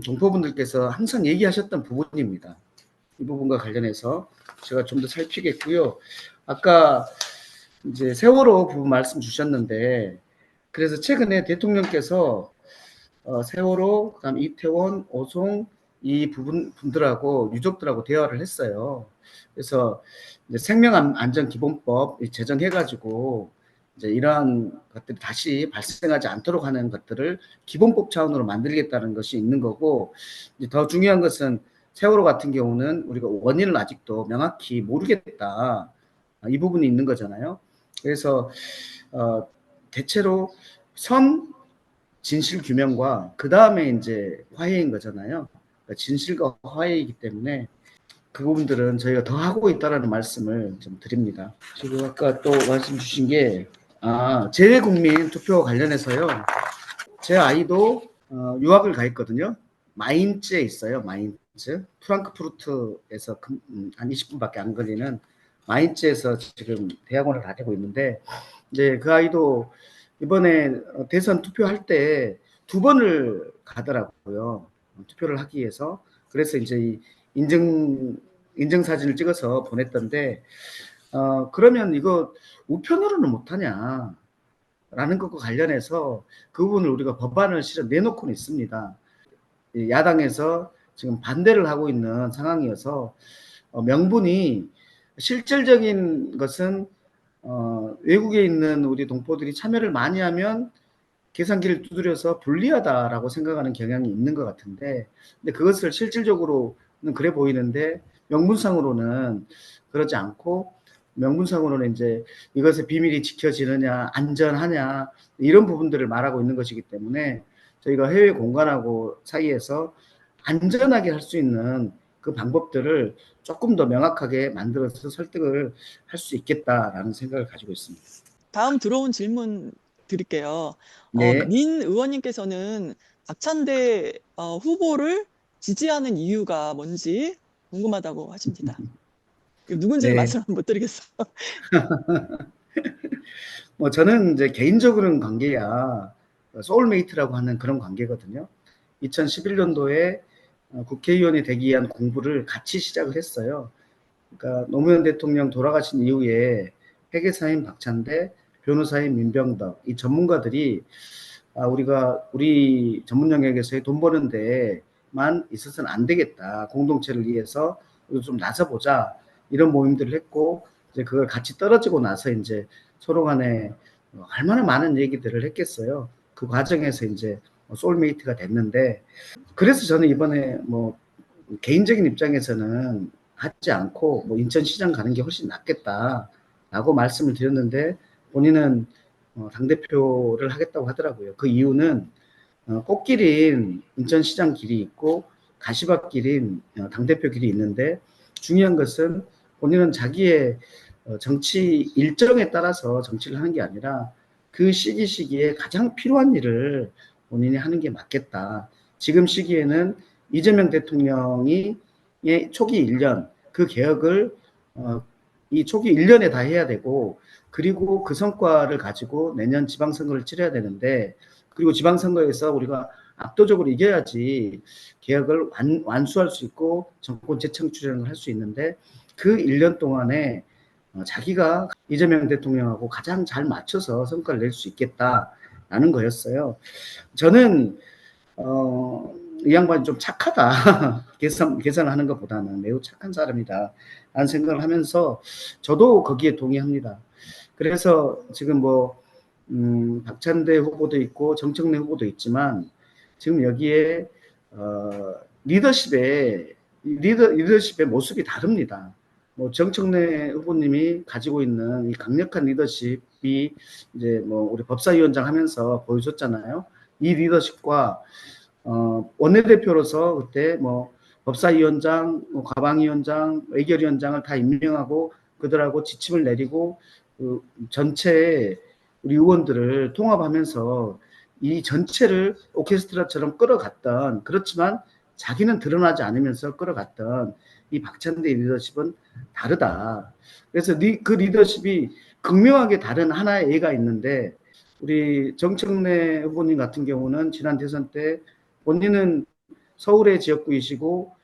동포분들께서 항상 얘기하셨던 부분입니다. 이 부분과 관련해서 제가 좀 더 살피겠고요. 아까 이제 세월호 부분 말씀 주셨는데 그래서 최근에 대통령께서 세월호, 그다음 이태원, 오송 이 분들하고 유족들하고 대화를 했어요. 그래서 이제 생명안전기본법 제정해가지고 이제 이러한 것들이 다시 발생하지 않도록 하는 것들을 기본법 차원으로 만들겠다는 것이 있는 거고 이제 더 중요한 것은 세월호 같은 경우는 우리가 원인을 아직도 명확히 모르겠다. 이 부분이 있는 거잖아요. 그래서 대체로 진실 규명과 그 다음에 이제 화해인 거잖아요. 그러니까 진실과 화해이기 때문에 그 부분들은 저희가 더 하고 있다라는 말씀을 좀 드립니다. 지금 아까 또 말씀 주신 게 재외국민 투표 관련해서요. 제 아이도 유학을 가 있거든요. 마인츠에 있어요. 마인츠. 프랑크푸르트에서 한 20분밖에 안 걸리는 마인츠에서 지금 대학원을 다니고 있는데 이제 그 아이도 이번에 대선 투표할 때 2번을 가더라고요. 투표를 하기 위해서. 그래서 이제 이 인증사진을 찍어서 보냈던데 그러면 이거 우편으로는 못하냐 라는 것과 관련해서 그 부분을 우리가 법안을 실은 내놓고는 있습니다. 야당에서 지금 반대를 하고 있는 상황이어서 명분이 실질적인 것은 외국에 있는 우리 동포들이 참여를 많이 하면 계산기를 두드려서 불리하다라고 생각하는 경향이 있는 것 같은데 근데 그것을 실질적으로는 그래 보이는데 명분상으로는 그러지 않고 명분상으로는 이제 이것의 비밀이 지켜지느냐 안전하냐 이런 부분들을 말하고 있는 것이기 때문에 저희가 해외 공간하고 사이에서 안전하게 할 수 있는 그 방법들을 조금 더 명확하게 만들어서 설득을 할 수 있겠다라는 생각을 가지고 있습니다. 다음 들어온 질문 드릴게요. 네. 민 의원님께서는 박찬대 후보를 지지하는 이유가 뭔지 궁금하다고 하십니다. 누군지는 네. 말씀을 못 드리겠어요. 저는 이제 개인적으로는 관계야 소울메이트라고 하는 그런 관계거든요. 2011년도에 국회의원이 되기 위한 공부를 같이 시작을 했어요. 그러니까 노무현 대통령 돌아가신 이후에 회계사인 박찬대, 변호사인 민병덕 이 전문가들이 우리가 우리 전문 영역에서의 돈 버는 데만 있어서는 안 되겠다. 공동체를 위해서 좀 나서보자. 이런 모임들을 했고 이제 그걸 같이 떨어지고 나서 이제 서로 간에 얼마나 많은 얘기들을 했겠어요. 그 과정에서 이제 소울메이트가 됐는데 그래서 저는 이번에 개인적인 입장에서는 하지 않고 인천시장 가는 게 훨씬 낫겠다라고 말씀을 드렸는데 본인은 당대표를 하겠다고 하더라고요. 그 이유는 꽃길인 인천시장 길이 있고 가시밭길인 당대표 길이 있는데 중요한 것은 본인은 자기의 정치 일정에 따라서 정치를 하는 게 아니라 그 시기에 가장 필요한 일을 본인이 하는 게 맞겠다. 지금 시기에는 이재명 대통령이 초기 1년 그 개혁을 이 초기 1년에 다 해야 되고 그리고 그 성과를 가지고 내년 지방선거를 치러야 되는데 그리고 지방선거에서 우리가 압도적으로 이겨야지 개혁을 완수할 수 있고 정권 재창출을 할 수 있는데 그 1년 동안에 자기가 이재명 대통령하고 가장 잘 맞춰서 성과를 낼 수 있겠다라는 거였어요. 저는 이 양반이 좀 착하다. 계산하는 것보다는 매우 착한 사람이다. 라는 생각을 하면서 저도 거기에 동의합니다. 그래서 지금 뭐, 박찬대 후보도 있고 정청래 후보도 있지만 지금 여기에, 리더십의 모습이 다릅니다. 뭐 정청래 후보님이 가지고 있는 이 강력한 리더십이 이제 뭐 우리 법사위원장 하면서 보여줬잖아요. 이 리더십과 원내대표로서 그때 뭐 법사위원장, 뭐 과방위원장, 외결위원장을 다 임명하고 그들하고 지침을 내리고 그 전체 우리 의원들을 통합하면서 이 전체를 오케스트라처럼 끌어갔던, 그렇지만 자기는 드러나지 않으면서 끌어갔던 이 박찬대 리더십은 다르다. 그래서 그 리더십이 극명하게 다른 하나의 예가 있는데, 우리 정청래 후보님 같은 경우는 지난 대선 때 본인은 서울의 지역구이시고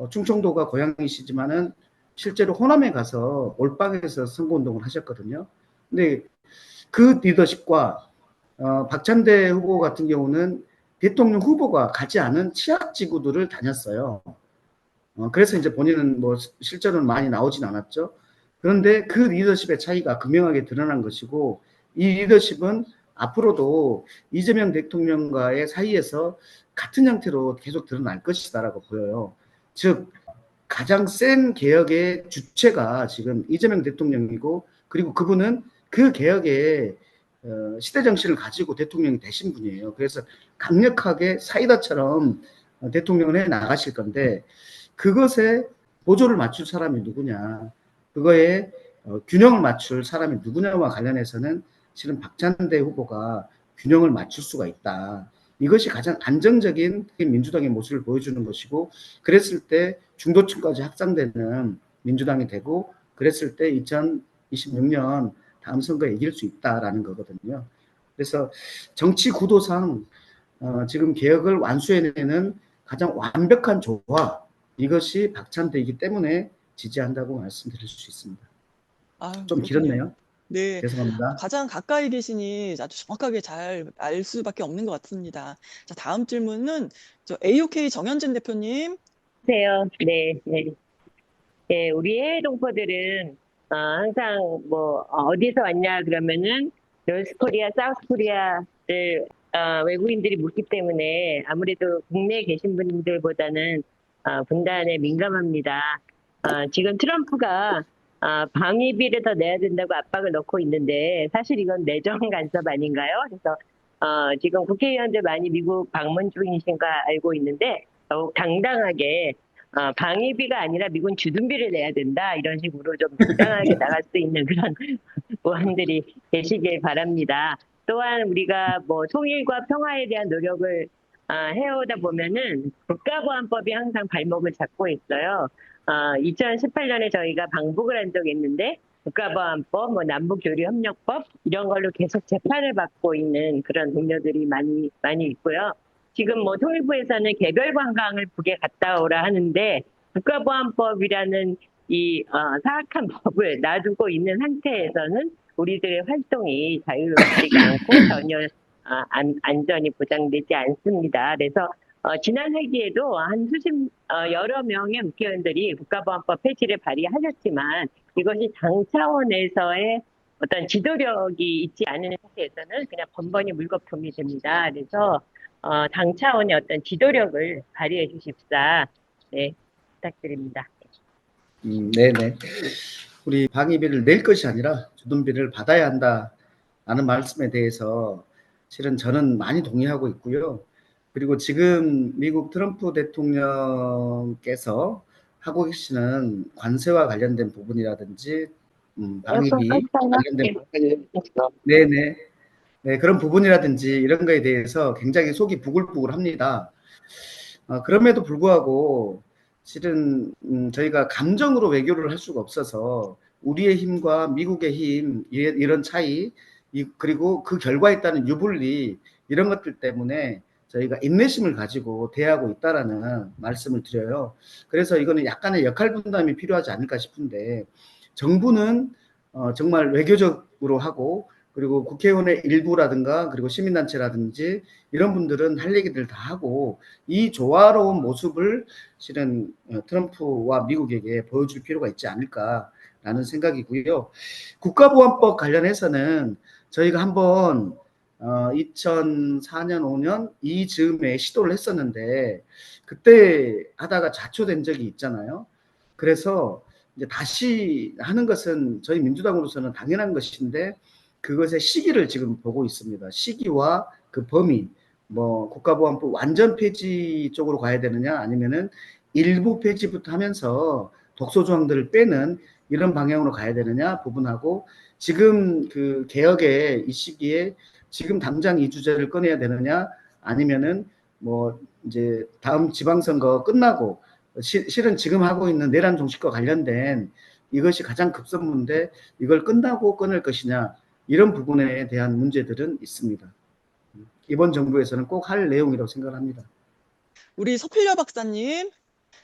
충청도가 고향이시지만은 실제로 호남에 가서 몰빵해서 선거운동을 하셨거든요. 근데 그 리더십과 박찬대 후보 같은 경우는 대통령 후보가 가지 않은 취약지구들을 다녔어요. 그래서 이제 본인은 뭐 실제로는 많이 나오진 않았죠. 그런데 그 리더십의 차이가 극명하게 드러난 것이고, 이 리더십은 앞으로도 이재명 대통령과의 사이에서 같은 형태로 계속 드러날 것이다라고 보여요. 즉 가장 센 개혁의 주체가 지금 이재명 대통령이고, 그리고 그분은 그 개혁의 시대 정신을 가지고 대통령이 되신 분이에요. 그래서 강력하게 사이다처럼 대통령을 해 나가실 건데, 그것에 보조를 맞출 사람이 누구냐, 그거에 균형을 맞출 사람이 누구냐와 관련해서는 실은 박찬대 후보가 균형을 맞출 수가 있다. 이것이 가장 안정적인 민주당의 모습을 보여주는 것이고, 그랬을 때 중도층까지 확장되는 민주당이 되고, 그랬을 때 2026년 다음 선거에 이길 수 있다라는 거거든요. 그래서 정치 구도상 지금 개혁을 완수해내는 가장 완벽한 조화, 이것이 박찬대이기 때문에 지지한다고 말씀드릴 수 있습니다. 좀 그렇군요. 길었네요. 네. 죄송합니다. 가장 가까이 계시니 아주 정확하게 잘 알 수밖에 없는 것 같습니다. 자, 다음 질문은 AOK 정현진 대표님. 안녕하세요. 네, 네. 네, 우리 해외 동포들은 항상 뭐 어디서 왔냐 그러면은 노스코리아, 사우스코리아를 외국인들이 묻기 때문에 아무래도 국내에 계신 분들보다는 분단에 민감합니다. 지금 트럼프가 방위비를 더 내야 된다고 압박을 넣고 있는데 사실 이건 내정 간섭 아닌가요? 그래서 지금 국회의원들 많이 미국 방문 중이신 거 알고 있는데 더욱 당당하게 방위비가 아니라 미군 주둔비를 내야 된다, 이런 식으로 좀 당당하게 나갈 수 있는 그런 의원들이 계시길 바랍니다. 또한 우리가 뭐 통일과 평화에 대한 노력을 해오다 보면은 국가보안법이 항상 발목을 잡고 있어요. 2018년에 저희가 방북을 한 적이 있는데 국가보안법, 뭐 남북교류협력법 이런 걸로 계속 재판을 받고 있는 그런 동료들이 많이 있고요. 지금 뭐 통일부에서는 개별 관광을 북에 갔다 오라 하는데 국가보안법이라는 이 사악한 법을 놔두고 있는 상태에서는 우리들의 활동이 자유롭지가 않고 전혀 안전이 보장되지 않습니다. 그래서 지난 회기에도 여러 명의 국회의원들이 국가보안법 폐지를 발의하셨지만 이것이 당 차원에서의 어떤 지도력이 있지 않은 상태에서는 그냥 번번이 물거품이 됩니다. 그래서 당 차원의 어떤 지도력을 발휘해 주십사. 네, 부탁드립니다. 네네. 우리 방위비를 낼 것이 아니라 주둔비를 받아야 한다라는 말씀에 대해서 실은 저는 많이 동의하고 있고요. 그리고 지금 미국 트럼프 대통령께서 하고 계시는 관세와 관련된 부분이라든지 방위비 관련된 네네. 네, 그런 부분이라든지 이런 거에 대해서 굉장히 속이 부글부글합니다. 그럼에도 불구하고 실은 저희가 감정으로 외교를 할 수가 없어서 우리의 힘과 미국의 힘, 이런 차이, 그리고 그 결과에 따른 유불리, 이런 것들 때문에 저희가 인내심을 가지고 대하고 있다라는 말씀을 드려요. 그래서 이거는 약간의 역할 분담이 필요하지 않을까 싶은데, 정부는 정말 외교적으로 하고 그리고 국회의원의 일부라든가 그리고 시민단체라든지 이런 분들은 할 얘기들 다 하고 이 조화로운 모습을 실은 트럼프와 미국에게 보여줄 필요가 있지 않을까라는 생각이고요. 국가보안법 관련해서는 저희가 한번 2004년, 5년 이 즈음에 시도를 했었는데 그때 하다가 자초된 적이 있잖아요. 그래서 이제 다시 하는 것은 저희 민주당으로서는 당연한 것인데 그것의 시기를 지금 보고 있습니다. 시기와 그 범위, 뭐 국가보안법 완전 폐지 쪽으로 가야 되느냐 아니면은 일부 폐지부터 하면서 독소 조항들을 빼는 이런 방향으로 가야 되느냐 부분하고 지금 그 개혁의 이 시기에 지금 당장 이 주제를 꺼내야 되느냐 아니면은 뭐 이제 다음 지방선거 끝나고 실은 지금 하고 있는 내란 종식과 관련된 이것이 가장 급선무인데 이걸 끝나고 끊을 것이냐 이런 부분에 대한 문제들은 있습니다. 이번 정부에서는 꼭 할 내용이라고 생각합니다. 우리 서필려 박사님,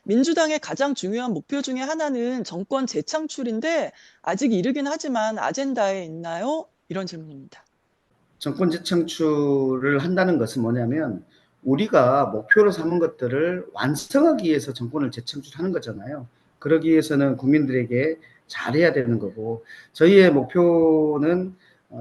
민주당의 가장 중요한 목표 중에 하나는 정권 재창출인데 아직 이르긴 하지만 아젠다에 있나요? 이런 질문입니다. 정권 재창출을 한다는 것은 뭐냐면 우리가 목표로 삼은 것들을 완성하기 위해서 정권을 재창출하는 거잖아요. 그러기 위해서는 국민들에게 잘해야 되는 거고 저희의 목표는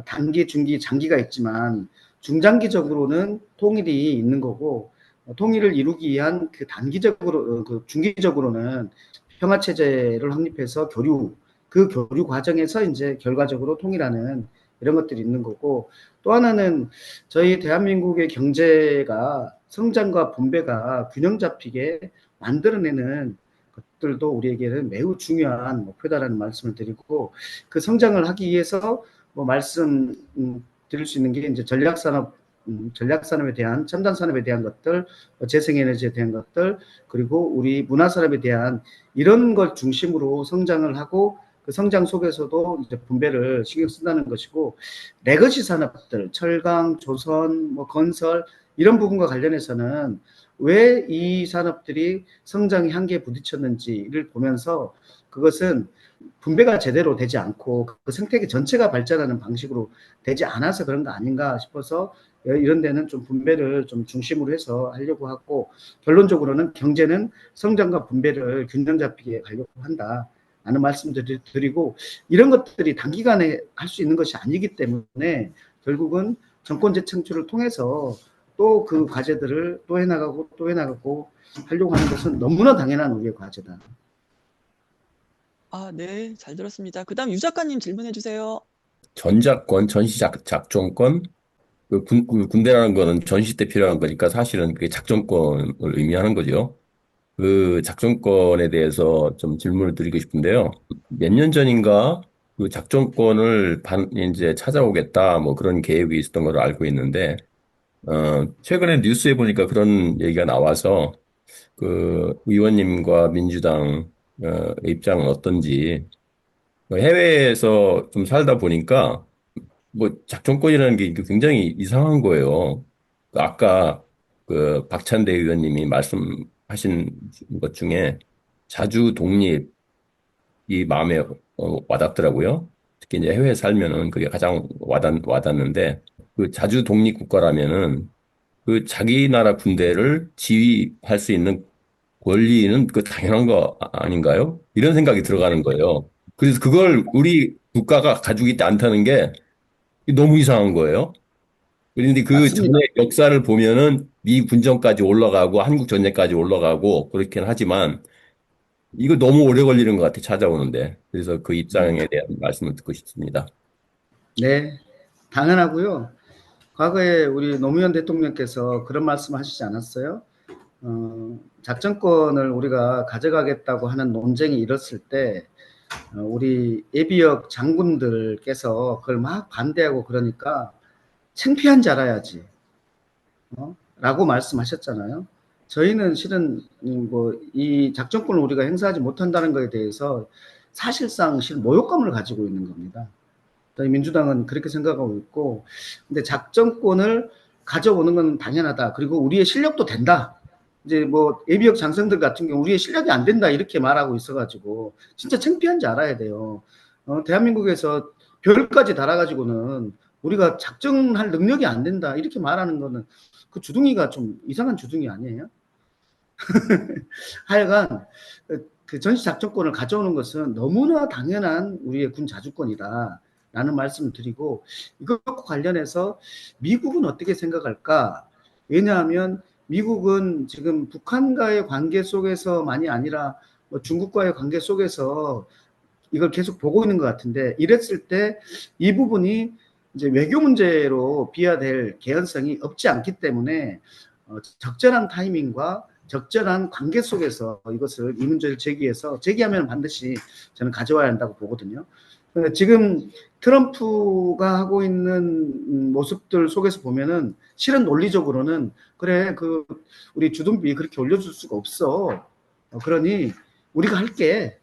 단기, 중기, 장기가 있지만 중장기적으로는 통일이 있는 거고 통일을 이루기 위한 그 단기적으로 그 중기적으로는 평화 체제를 확립해서 그 교류 과정에서 이제 결과적으로 통일하는 이런 것들이 있는 거고 또 하나는 저희 대한민국의 경제가 성장과 분배가 균형 잡히게 만들어내는 것들도 우리에게는 매우 중요한 목표다라는 말씀을 드리고 그 성장을 하기 위해서 뭐 말씀 드릴 수 있는 게 이제 전략산업에 대한 첨단 산업에 대한 것들, 재생에너지에 대한 것들, 그리고 우리 문화산업에 대한 이런 걸 중심으로 성장을 하고 그 성장 속에서도 이제 분배를 신경 쓴다는 것이고 레거시 산업들, 철강, 조선, 뭐 건설 이런 부분과 관련해서는 왜 이 산업들이 성장의 한계에 부딪혔는지를 보면서 그것은 분배가 제대로 되지 않고 그 생태계 전체가 발전하는 방식으로 되지 않아서 그런 거 아닌가 싶어서 이런 데는 좀 분배를 좀 중심으로 해서 하려고 하고 결론적으로는 경제는 성장과 분배를 균형 잡히게 가려고 한다. 라는 말씀들을 드리고 이런 것들이 단기간에 할 수 있는 것이 아니기 때문에 결국은 정권 재창출을 통해서 또 그 과제들을 또 해나가고 하려고 하는 것은 너무나 당연한 우리의 과제다. 네, 잘 들었습니다. 그다음 유 작가님 질문해 주세요. 전작권, 작전권, 그 군대라는 거는 전시 때 필요한 거니까 사실은 그게 작전권을 의미하는 거죠. 그 작전권에 대해서 좀 질문을 드리고 싶은데요. 몇 년 전인가 그 작전권을 이제 찾아오겠다 뭐 그런 계획이 있었던 걸로 알고 있는데, 최근에 뉴스에 보니까 그런 얘기가 나와서 그 의원님과 민주당 입장은 어떤지 해외에서 좀 살다 보니까 뭐 작전권이라는 게 굉장히 이상한 거예요. 아까 그 박찬대 의원님이 말씀하신 것 중에 자주 독립이 마음에 와닿더라고요. 특히 이제 해외에 살면은 그게 가장 와닿는데 그 자주 독립 국가라면은 그 자기 나라 군대를 지휘할 수 있는 권리는 그 당연한 거 아닌가요? 이런 생각이 들어가는 거예요. 그래서 그걸 우리 국가가 가지고 있지 않다는 게 너무 이상한 거예요. 그런데 그 맞습니다. 전에 역사를 보면은 미 군정까지 올라가고 한국 전쟁까지 올라가고 그렇긴 하지만 이거 너무 오래 걸리는 것 같아 찾아오는데. 그래서 그 입장에 대한 말씀을 듣고 싶습니다. 네, 당연하고요. 과거에 우리 노무현 대통령께서 그런 말씀 하시지 않았어요? 작전권을 우리가 가져가겠다고 하는 논쟁이 일었을 때 우리 예비역 장군들께서 그걸 막 반대하고 그러니까 창피한 줄 알아야지 라고 말씀하셨잖아요. 저희는 실은 뭐 이 작전권을 우리가 행사하지 못한다는 것에 대해서 사실상 모욕감을 가지고 있는 겁니다. 저희 민주당은 그렇게 생각하고 있고 근데 작전권을 가져오는 건 당연하다. 그리고 우리의 실력도 된다. 이제 뭐 예비역 장성들 같은 경우 우리의 실력이 안 된다 이렇게 말하고 있어가지고 진짜 창피한지 알아야 돼요. 대한민국에서 별까지 달아가지고는 우리가 작정할 능력이 안 된다 이렇게 말하는 거는 그 주둥이가 좀 이상한 주둥이 아니에요? 하여간 그 전시작전권을 가져오는 것은 너무나 당연한 우리의 군 자주권이다라는 말씀을 드리고, 이것과 관련해서 미국은 어떻게 생각할까? 왜냐하면 미국은 지금 북한과의 관계 속에서만이 아니라 뭐 중국과의 관계 속에서 이걸 계속 보고 있는 것 같은데, 이랬을 때 이 부분이 이제 외교 문제로 비화될 개연성이 없지 않기 때문에 적절한 타이밍과 적절한 관계 속에서 이것을 이 문제를 제기하면 반드시 저는 가져와야 한다고 보거든요. 지금 트럼프가 하고 있는 모습들 속에서 보면은 실은 논리적으로는 그래 그 우리 주둔비 그렇게 올려줄 수가 없어. 그러니 우리가 할게.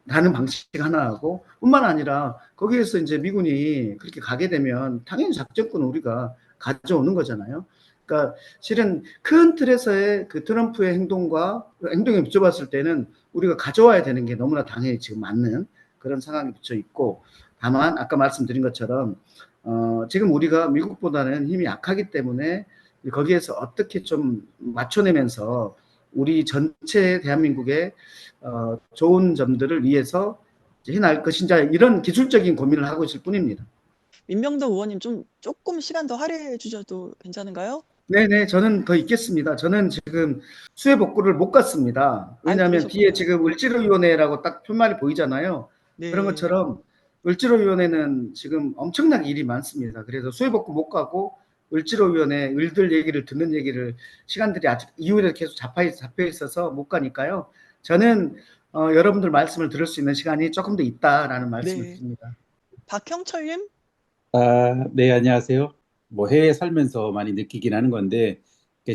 라는 방식 하나하고, 뿐만 아니라 거기에서 이제 미군이 그렇게 가게 되면 당연히 작전권은 우리가 가져오는 거잖아요. 그러니까 실은 큰 틀에서의 그 트럼프의 행동에 비춰봤을 때는 우리가 가져와야 되는 게 너무나 당연히 지금 맞는 그런 상황에 비쳐 있고, 다만 아까 말씀드린 것처럼 지금 우리가 미국보다는 힘이 약하기 때문에 거기에서 어떻게 좀 맞춰내면서 우리 전체 대한민국의 좋은 점들을 위해서 해날 것인지, 이런 기술적인 고민을 하고 있을 뿐입니다. 민명도 의원님 조금 시간 더 할애해 주셔도 괜찮은가요? 네네, 저는 더 있겠습니다. 저는 지금 수해 복구를 못 갔습니다. 왜냐하면 뒤에 지금 을지로위원회라고 딱 표말이 보이잖아요. 네. 그런 것처럼 을지로위원회는 지금 엄청나게 일이 많습니다. 그래서 수해 복구 못 가고 을지로위원회 을들 얘기를 듣는 얘기를 시간들이 아직 이후에 계속 잡혀 있어서 못 가니까요. 저는 여러분들 말씀을 들을 수 있는 시간이 조금 더 있다라는 말씀을 드립니다. 박형철님? 네, 안녕하세요. 뭐 해외에 살면서 많이 느끼긴 하는 건데,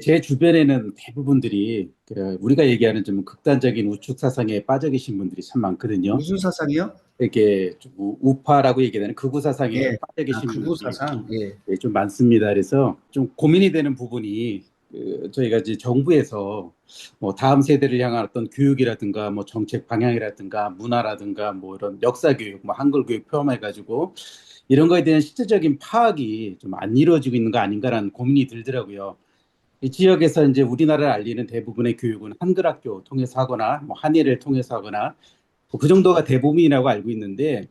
제 주변에는 대부분들이 우리가 얘기하는 좀 극단적인 우측 사상에 빠져 계신 분들이 참 많거든요. 무슨 사상이요? 이렇게 좀 우파라고 얘기하는 극우 사상에 예. 빠져 계신 극우 분들이 사상. 예, 좀 많습니다. 그래서 좀 고민이 되는 부분이 저희가 이제 정부에서 뭐 다음 세대를 향한 어떤 교육이라든가 뭐 정책 방향이라든가 문화라든가 뭐 이런 역사 교육, 뭐 한글 교육 포함해가지고 이런 거에 대한 실질적인 파악이 좀 안 이루어지고 있는 거 아닌가라는 고민이 들더라고요. 이 지역에서 이제 우리나라를 알리는 대부분의 교육은 한글 학교 통해서 하거나 뭐 한예를 통해서 하거나 뭐그 정도가 대부분이라고 알고 있는데,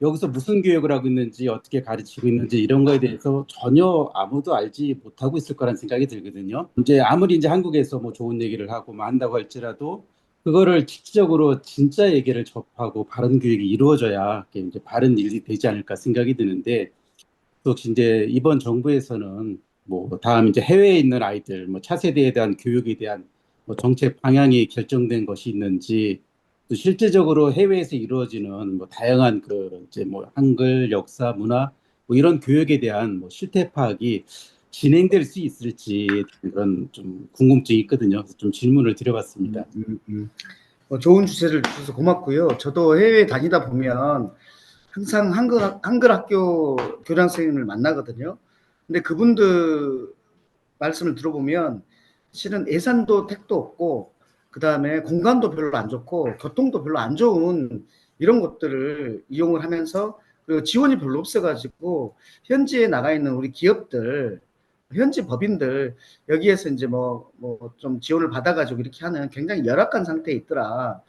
여기서 무슨 교육을 하고 있는지 어떻게 가르치고 있는지 이런 거에 대해서 전혀 아무도 알지 못하고 있을 거란 생각이 들거든요. 이제 아무리 이제 한국에서 뭐 좋은 얘기를 하고 뭐 한다고 할지라도 그거를 실질적으로 진짜 얘기를 접하고 바른 교육이 이루어져야 그게 이제 바른 일이 되지 않을까 생각이 드는데, 또 혹시 이제 이번 정부에서는 뭐 다음 이제 해외에 있는 아이들 뭐 차세대에 대한 교육에 대한 뭐 정책 방향이 결정된 것이 있는지, 또 실제적으로 해외에서 이루어지는 뭐 다양한 그 이제 뭐 한글 역사 문화 뭐 이런 교육에 대한 뭐 실태 파악이 진행될 수 있을지 그런 좀 궁금증이 있거든요. 그래서 좀 질문을 드려봤습니다. 좋은 주제를 주셔서 고맙고요. 저도 해외에 다니다 보면 항상 한글 학교 교장 선생님을 만나거든요. 근데 그분들 말씀을 들어보면 실은 예산도 택도 없고, 그 다음에 공간도 별로 안 좋고 교통도 별로 안 좋은 이런 것들을 이용을 하면서, 그리고 지원이 별로 없어가지고 현지에 나가 있는 우리 기업들, 현지 법인들 여기에서 이제 뭐 좀 지원을 받아가지고 이렇게 하는 굉장히 열악한 상태에 있더라.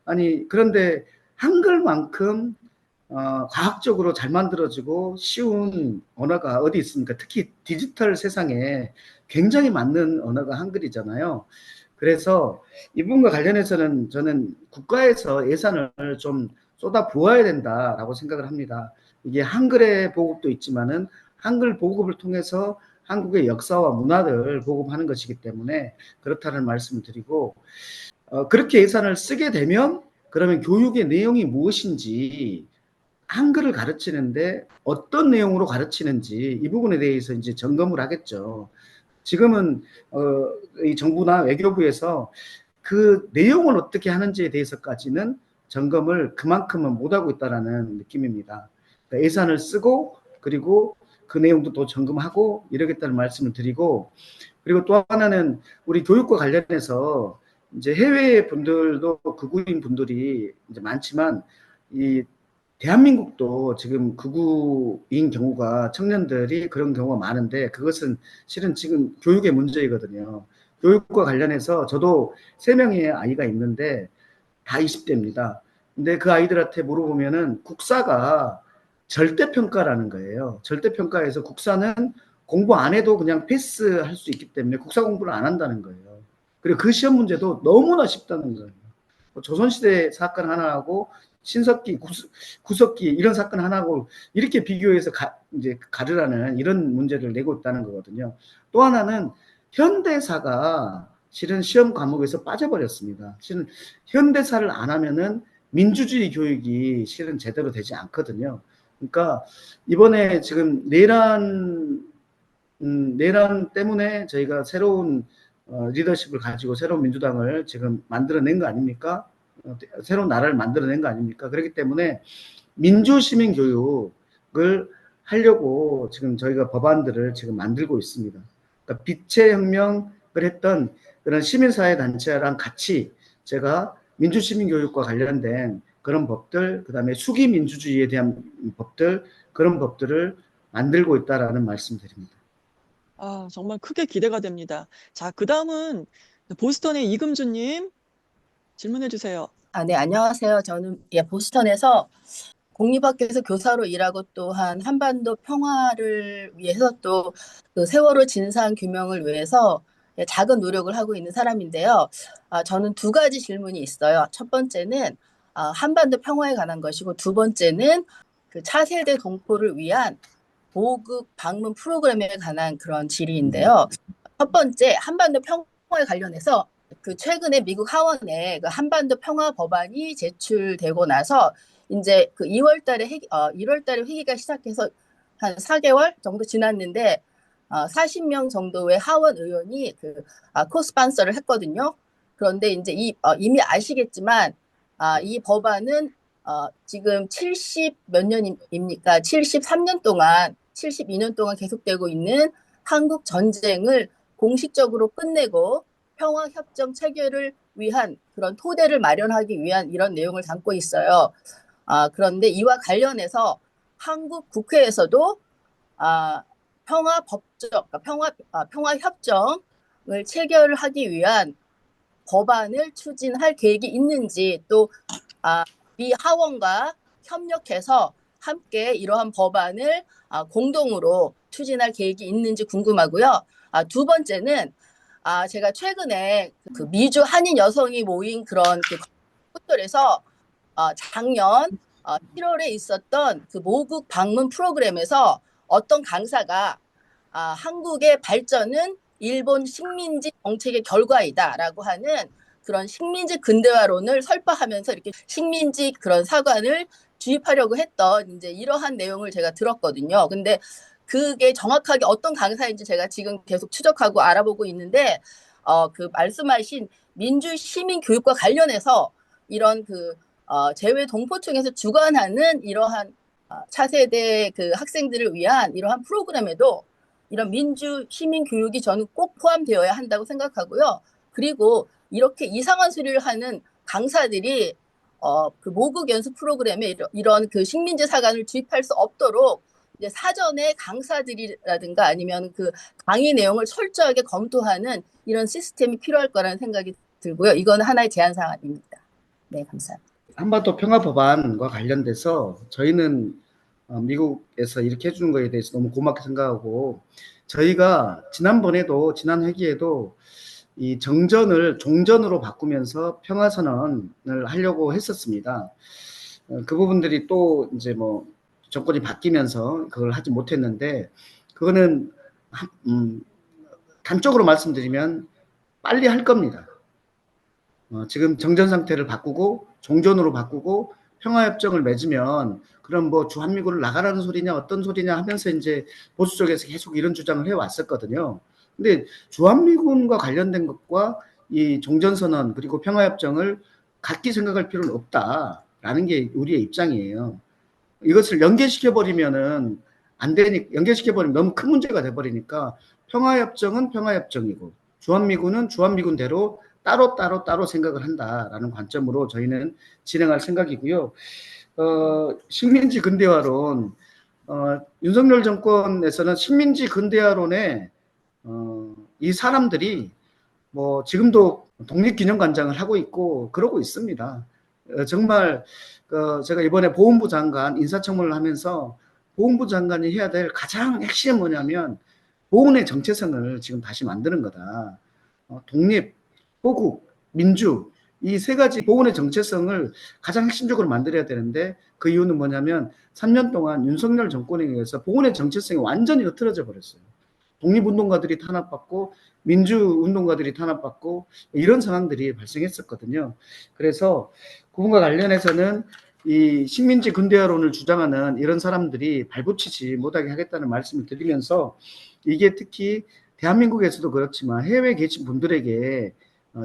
아니 그런데 한글만큼 과학적으로 잘 만들어지고 쉬운 언어가 어디 있습니까? 특히 디지털 세상에 굉장히 맞는 언어가 한글이잖아요. 그래서 이 부분과 관련해서는 저는 국가에서 예산을 좀 쏟아 부어야 된다라고 생각을 합니다. 이게 한글의 보급도 있지만은 한글 보급을 통해서 한국의 역사와 문화를 보급하는 것이기 때문에 그렇다는 말씀을 드리고, 그렇게 예산을 쓰게 되면 그러면 교육의 내용이 무엇인지, 한글을 가르치는데 어떤 내용으로 가르치는지 이 부분에 대해서 이제 점검을 하겠죠. 지금은 이 정부나 외교부에서 그 내용을 어떻게 하는지에 대해서까지는 점검을 그만큼은 못하고 있다는 느낌입니다. 그러니까 예산을 쓰고 그리고 그 내용도 또 점검하고 이러겠다는 말씀을 드리고, 그리고 또 하나는 우리 교육과 관련해서 이제 해외 분들도 극우인 분들이 이제 많지만 이 대한민국도 지금 극우인 경우가 청년들이 그런 경우가 많은데 그것은 실은 지금 교육의 문제이거든요. 교육과 관련해서 저도 3명의 아이가 있는데 다 20대입니다. 근데 그 아이들한테 물어보면은 국사가 절대평가라는 거예요. 절대평가에서 국사는 공부 안 해도 그냥 패스할 수 있기 때문에 국사 공부를 안 한다는 거예요. 그리고 그 시험 문제도 너무나 쉽다는 거예요. 조선시대 사건 하나하고 신석기, 구석기 이런 사건 하나하고 이렇게 비교해서 이제 가르라는 이런 문제를 내고 있다는 거거든요. 또 하나는 현대사가 실은 시험 과목에서 빠져버렸습니다. 실은 현대사를 안 하면은 민주주의 교육이 실은 제대로 되지 않거든요. 그러니까 이번에 지금 내란 때문에 저희가 새로운 리더십을 가지고 새로운 민주당을 지금 만들어낸 거 아닙니까? 새로운 나라를 만들어낸 거 아닙니까? 그렇기 때문에 민주시민 교육을 하려고 지금 저희가 법안들을 지금 만들고 있습니다. 그러니까 빛의 혁명을 했던 그런 시민사회 단체랑 같이 제가 민주시민 교육과 관련된 그런 법들, 그 다음에 수기 민주주의에 대한 법들, 그런 법들을 만들고 있다라는 말씀드립니다. 아, 정말 크게 기대가 됩니다. 자, 그 다음은 보스턴의 이금주님 질문해 주세요. 네, 안녕하세요. 저는 보스턴에서 공립학교에서 교사로 일하고 또한 한반도 평화를 위해서 또 그 세월호 진상 규명을 위해서 작은 노력을 하고 있는 사람인데요. 저는 2가지 질문이 있어요. 첫 번째는 한반도 평화에 관한 것이고, 두 번째는 그 차세대 동포를 위한 보급 방문 프로그램에 관한 그런 질의인데요. 첫 번째, 한반도 평화에 관련해서 그 최근에 미국 하원에 그 한반도 평화 법안이 제출되고 나서 이제 그 1월 달에 회기가 시작해서 한 4개월 정도 지났는데 40명 정도의 하원 의원이 코스판서를 했거든요. 그런데 이제 이미 아시겠지만 이 법안은 지금 70 몇 년입니까? 73년 동안 72년 동안 계속되고 있는 한국 전쟁을 공식적으로 끝내고 평화협정 체결을 위한 그런 토대를 마련하기 위한 이런 내용을 담고 있어요. 그런데 이와 관련해서 한국 국회에서도 평화협정을 체결하기 위한 법안을 추진할 계획이 있는지, 또 미 하원과 협력해서 함께 이러한 법안을 공동으로 추진할 계획이 있는지 궁금하고요. 두 번째는 제가 최근에 그 미주 한인 여성이 모인 그런 그 호텔에서 작년 1월에 있었던 그 모국 방문 프로그램에서 어떤 강사가 한국의 발전은 일본 식민지 정책의 결과이다라고 하는 그런 식민지 근대화론을 설파하면서 이렇게 식민지 그런 사관을 주입하려고 했던 이제 이러한 내용을 제가 들었거든요. 근데 그게 정확하게 어떤 강사인지 제가 지금 계속 추적하고 알아보고 있는데 그 말씀하신 민주 시민 교육과 관련해서 이런 재외 동포층에서 주관하는 이러한 차세대 그 학생들을 위한 이러한 프로그램에도 이런 민주 시민 교육이 저는 꼭 포함되어야 한다고 생각하고요. 그리고 이렇게 이상한 소리를 하는 강사들이 그 모국 연수 프로그램에 이런 그 식민지 사관을 주입할 수 없도록 이제 사전에 강사들이라든가 아니면 그 강의 내용을 철저하게 검토하는 이런 시스템이 필요할 거라는 생각이 들고요. 이건 하나의 제안 사항입니다. 네, 감사합니다. 한반도 평화 법안과 관련돼서 저희는 미국에서 이렇게 해주는 거에 대해서 너무 고맙게 생각하고, 저희가 지난 회기에도 이 정전을 종전으로 바꾸면서 평화선언을 하려고 했었습니다. 그 부분들이 또 이제 뭐 정권이 바뀌면서 그걸 하지 못했는데, 그거는 단적으로 말씀드리면 빨리 할 겁니다. 지금 정전 상태를 바꾸고 종전으로 바꾸고 평화협정을 맺으면 그럼 뭐 주한미군을 나가라는 소리냐 어떤 소리냐 하면서 이제 보수 쪽에서 계속 이런 주장을 해왔었거든요. 근데 주한미군과 관련된 것과 이 종전선언 그리고 평화협정을 같이 생각할 필요는 없다라는 게 우리의 입장이에요. 이것을 연계시켜버리면은 안 되니까, 연계시켜버리면 너무 큰 문제가 돼버리니까 평화협정은 평화협정이고 주한미군은 주한미군대로 따로 생각을 한다라는 관점으로 저희는 진행할 생각이고요. 식민지 근대화론, 윤석열 정권에서는 식민지 근대화론에 이 사람들이 뭐 지금도 독립기념관장을 하고 있고 그러고 있습니다. 정말 제가 이번에 보훈부 장관 인사청문을 하면서 보훈부 장관이 해야 될 가장 핵심은 뭐냐면 보훈의 정체성을 지금 다시 만드는 거다. 독립, 호국, 민주 이 세 가지 보훈의 정체성을 가장 핵심적으로 만들어야 되는데 그 이유는 뭐냐면 3년 동안 윤석열 정권에 의해서 보훈의 정체성이 완전히 흐트러져 버렸어요. 독립운동가들이 탄압받고 민주운동가들이 탄압받고 이런 상황들이 발생했었거든요. 그래서 그분과 관련해서는 이 식민지 근대화론을 주장하는 이런 사람들이 발붙이지 못하게 하겠다는 말씀을 드리면서 이게 특히 대한민국에서도 그렇지만 해외에 계신 분들에게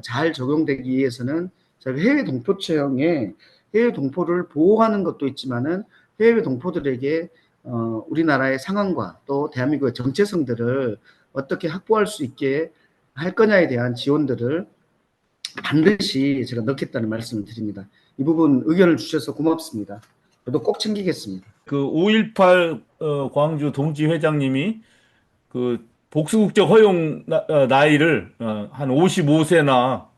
잘 적용되기 위해서는 저희 해외 동포처형에 해외 동포를 보호하는 것도 있지만은 해외 동포들에게 우리나라의 상황과 또 대한민국의 정체성들을 어떻게 확보할 수 있게 할 거냐에 대한 지원들을 반드시 제가 넣겠다는 말씀을 드립니다. 이 부분 의견을 주셔서 고맙습니다. 저도 꼭 챙기겠습니다. 그 5.18 광주 동지 회장님이 그 복수국적 허용 나이를 한 55세나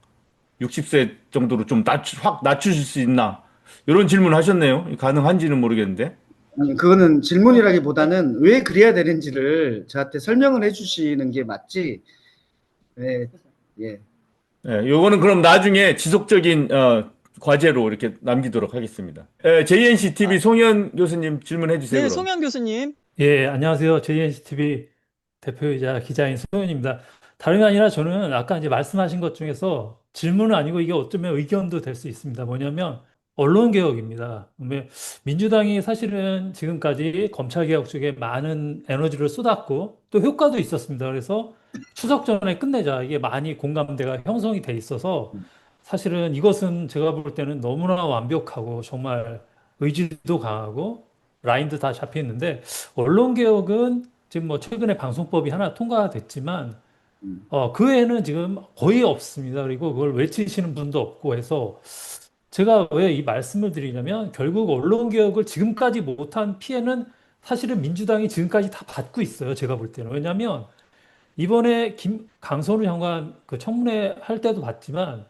60세 정도로 좀 확 낮추실 수 있나? 이런 질문 하셨네요. 가능한지는 모르겠는데. 아니, 그거는 질문이라기보다는 왜 그래야 되는지를 저한테 설명을 해주시는 게 맞지. 네, 예. 네, 요거는 그럼 나중에 지속적인 과제로 이렇게 남기도록 하겠습니다. JNC TV 송현 교수님 질문해 주세요. 네, 그럼. 송현 교수님. 예, 안녕하세요. JNCTV 대표이자 기자인 송현입니다. 다름이 아니라 저는 아까 이제 말씀하신 것 중에서 질문은 아니고 이게 어쩌면 의견도 될 수 있습니다. 뭐냐면 언론개혁입니다. 민주당이 사실은 지금까지 검찰개혁 쪽에 많은 에너지를 쏟았고 또 효과도 있었습니다. 그래서 추석 전에 끝내자. 이게 많이 공감대가 형성이 돼 있어서 사실은 이것은 제가 볼 때는 너무나 완벽하고 정말 의지도 강하고 라인도 다 잡혀 있는데 언론개혁은 지금 뭐 최근에 방송법이 하나 통과가 됐지만 그 외에는 지금 거의 없습니다. 그리고 그걸 외치시는 분도 없고 해서 제가 왜 이 말씀을 드리냐면 결국 언론개혁을 지금까지 못한 피해는 사실은 민주당이 지금까지 다 받고 있어요. 제가 볼 때는. 왜냐하면 이번에 강선우 장관 그 청문회 할 때도 봤지만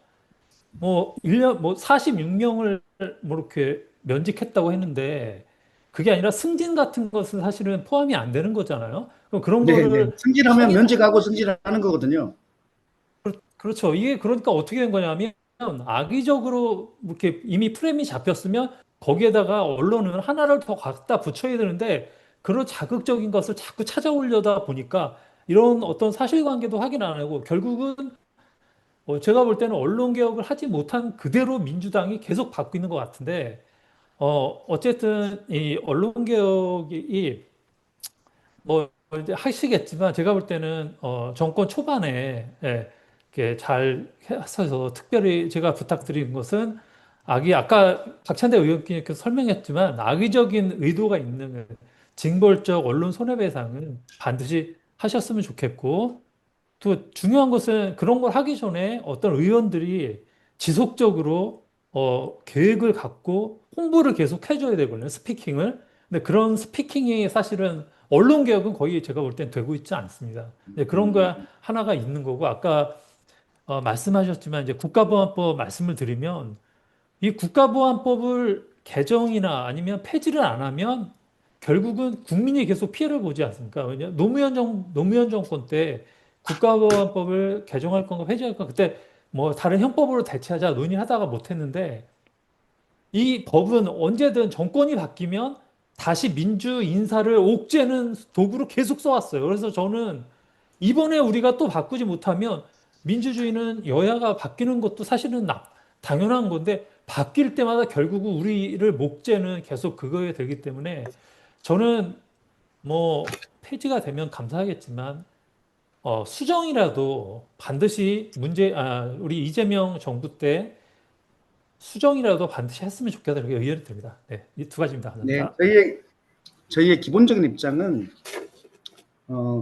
뭐 1년 뭐 46명을 뭐 이렇게 면직했다고 했는데 그게 아니라 승진 같은 것은 사실은 포함이 안 되는 거잖아요. 그럼 그런 네, 거를 승진하면 면직하고 승진하는 거거든요. 그렇죠. 이게 그러니까 어떻게 된 거냐면 악의적으로 이렇게 이미 프레임이 잡혔으면 거기에다가 언론은 하나를 더 갖다 붙여야 되는데 그런 자극적인 것을 자꾸 찾아오려다 보니까 이런 어떤 사실관계도 확인 안 하고 결국은 제가 볼 때는 언론개혁을 하지 못한 그대로 민주당이 계속 받고 있는 것 같은데 어쨌든 이 언론개혁이 뭐 이제 하시겠지만 제가 볼 때는 정권 초반에 이렇게 잘 해서 특별히 제가 부탁드린 것은 아까 박찬대 의원께서 설명했지만 악의적인 의도가 있는 징벌적 언론 손해배상은 반드시 하셨으면 좋겠고 또 중요한 것은 그런 걸 하기 전에 어떤 의원들이 지속적으로 계획을 갖고 홍보를 계속 해줘야 되거든요. 스피킹을. 근데 그런 스피킹이 사실은 언론 개혁은 거의 제가 볼 땐 되고 있지 않습니다. 그런 거 하나가 있는 거고 아까 말씀하셨지만 이제 국가보안법 말씀을 드리면 이 국가보안법을 개정이나 아니면 폐지를 안 하면 결국은 국민이 계속 피해를 보지 않습니까? 왜냐 노무현 정권 때 국가보안법을 개정할 건가 폐지할 건가 그때 뭐 다른 형법으로 대체하자 논의하다가 못했는데 이 법은 언제든 정권이 바뀌면 다시 민주 인사를 옥죄는 도구로 계속 써왔어요. 그래서 저는 이번에 우리가 또 바꾸지 못하면 민주주의는 여야가 바뀌는 것도 사실은 당연한 건데 바뀔 때마다 결국은 우리를 목재는 계속 그거에 되기 때문에 저는 뭐 폐지가 되면 감사하겠지만 수정이라도 반드시 우리 이재명 정부 때 수정이라도 반드시 했으면 좋겠다 이렇게 의견이 듭니다. 네, 이 두 가지입니다. 감사합니다. 네, 저희의 기본적인 입장은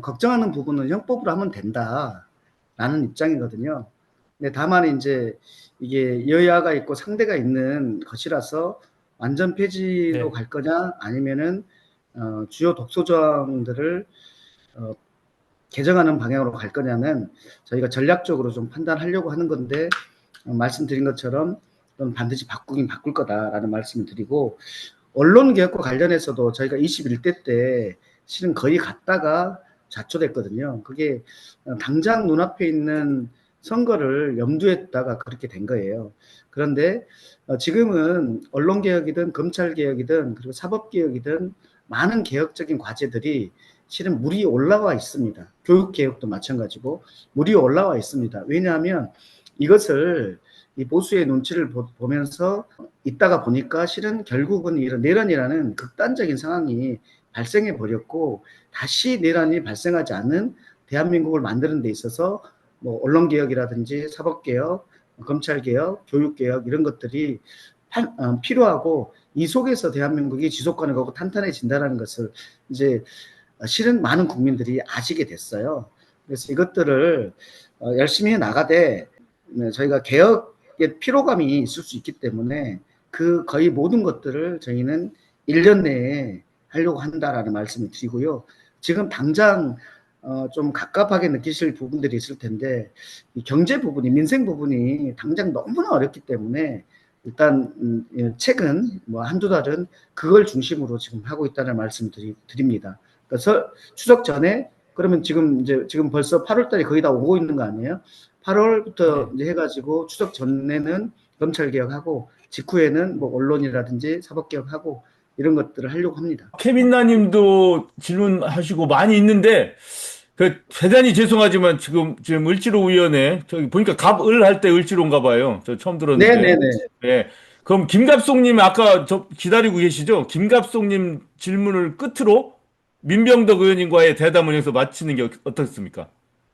걱정하는 부분은 형법으로 하면 된다라는 입장이거든요. 근데 다만 이제 이게 여야가 있고 상대가 있는 것이라서 완전 폐지로 네. 갈 거냐 아니면은 주요 독소조항들을 개정하는 방향으로 갈 거냐는 저희가 전략적으로 좀 판단하려고 하는 건데 말씀드린 것처럼 반드시 바꾸긴 바꿀 거다라는 말씀을 드리고 언론개혁과 관련해서도 저희가 21대 때 실은 거의 갔다가 좌초됐거든요. 그게 당장 눈앞에 있는 선거를 염두에 다가 그렇게 된 거예요. 그런데 지금은 언론개혁이든 검찰개혁이든 그리고 사법개혁이든 많은 개혁적인 과제들이 실은 물이 올라와 있습니다. 교육개혁도 마찬가지고 물이 올라와 있습니다. 왜냐하면 이것을 이 보수의 눈치를 보면서 있다가 보니까 실은 결국은 이런 내란이라는 극단적인 상황이 발생해 버렸고 다시 내란이 발생하지 않는 대한민국을 만드는 데 있어서 뭐 언론개혁이라든지 사법개혁, 검찰개혁, 교육개혁 이런 것들이 필요하고 이 속에서 대한민국이 지속가능하고 탄탄해진다는 것을 이제 실은 많은 국민들이 아시게 됐어요. 그래서 이것들을 열심히 해 나가되 저희가 개혁의 피로감이 있을 수 있기 때문에 그 거의 모든 것들을 저희는 1년 내에 하려고 한다라는 말씀을 드리고요. 지금 당장 좀 갑갑하게 느끼실 부분들이 있을 텐데 이 경제 부분이 민생 부분이 당장 너무나 어렵기 때문에 일단 최근 뭐 한두 달은 그걸 중심으로 지금 하고 있다는 말씀 드립니다. 그래서 추석 전에 그러면 지금 벌써 8월 달이 거의 다 오고 있는 거 아니에요? 8월부터 이제 해가지고 추석 전에는 검찰 개혁하고 직후에는 뭐 언론이라든지 사법 개혁하고 이런 것들을 하려고 합니다. 케빈나님도 질문하시고 많이 있는데 대단히 죄송하지만 지금 을지로위원회 저기 보니까 갑을 할 때 을지로인가 봐요. 저 처음 들었는데. 네네네. 네. 그럼 김갑송님 아까 저 기다리고 계시죠? 김갑송님 질문을 끝으로 민병덕 의원님과의 대담을 해서 마치는 게 어떻습니까?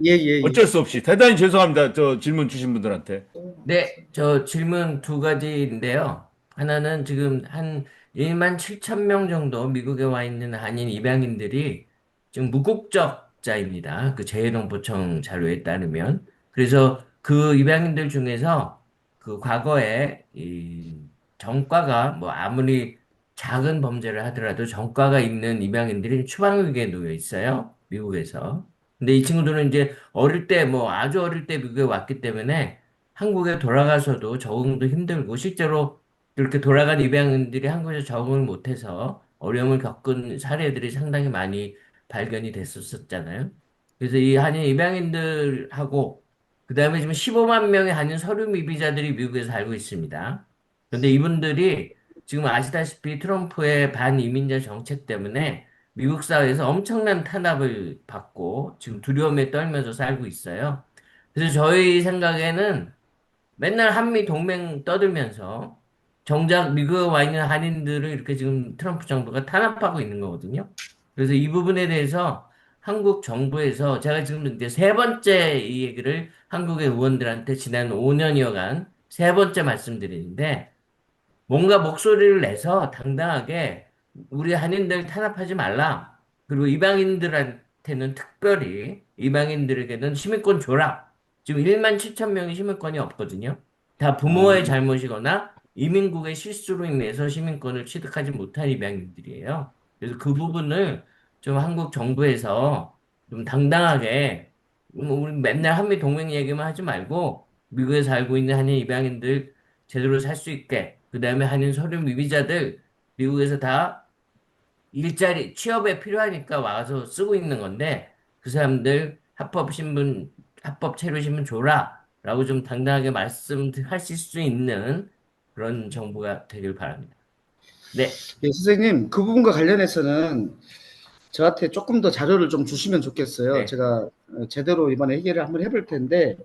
예. 어쩔 수 없이 대단히 죄송합니다. 저 질문 주신 분들한테. 네, 저 질문 두 가지인데요. 하나는 지금 한 1만 7천 명 정도 미국에 와 있는 한인 입양인들이 지금 무국적자입니다. 그 재해동포청 자료에 따르면. 그래서 그 입양인들 중에서 그 과거에 이 전과가 뭐 아무리 작은 범죄를 하더라도 전과가 있는 입양인들이 추방위기에 놓여 있어요. 미국에서. 근데 이 친구들은 이제 어릴 때 뭐 아주 어릴 때 미국에 왔기 때문에 한국에 돌아가서도 적응도 힘들고 실제로 이렇게 돌아간 입양인들이 한국에서 적응을 못해서 어려움을 겪은 사례들이 상당히 많이 발견이 됐었잖아요. 그래서 이 한인 입양인들하고 그다음에 지금 15만 명의 한인 서류 미비자들이 미국에 살고 있습니다. 그런데 이분들이 지금 아시다시피 트럼프의 반이민자 정책 때문에 미국 사회에서 엄청난 탄압을 받고 지금 두려움에 떨면서 살고 있어요. 그래서 저희 생각에는 맨날 한미 동맹 떠들면서 정작 미국에 와 있는 한인들을 이렇게 지금 트럼프 정부가 탄압하고 있는 거거든요. 그래서 이 부분에 대해서 한국 정부에서 제가 지금 이제 세 번째 이 얘기를 한국의 의원들한테 지난 5년여간 세 번째 말씀드리는데 뭔가 목소리를 내서 당당하게 우리 한인들 탄압하지 말라. 그리고 이방인들한테는 특별히 이방인들에게는 시민권 줘라. 지금 1만 7천 명이 시민권이 없거든요. 다 부모의 잘못이거나 이민국의 실수로 인해서 시민권을 취득하지 못한 입양인들이에요. 그래서 그 부분을 좀 한국 정부에서 좀 당당하게 우리 맨날 한미 동맹 얘기만 하지 말고 미국에 살고 있는 한인 입양인들 제대로 살 수 있게 그다음에 한인 서류 미비자들 미국에서 다 일자리 취업에 필요하니까 와서 쓰고 있는 건데 그 사람들 합법 체류 신분 줘라라고 좀 당당하게 말씀하실 수 있는 그런 정부가 되길 바랍니다. 네. 예, 선생님 그 부분과 관련해서는 저한테 조금 더 자료를 좀 주시면 좋겠어요. 네. 제가 제대로 이번에 해결을 한번 해볼 텐데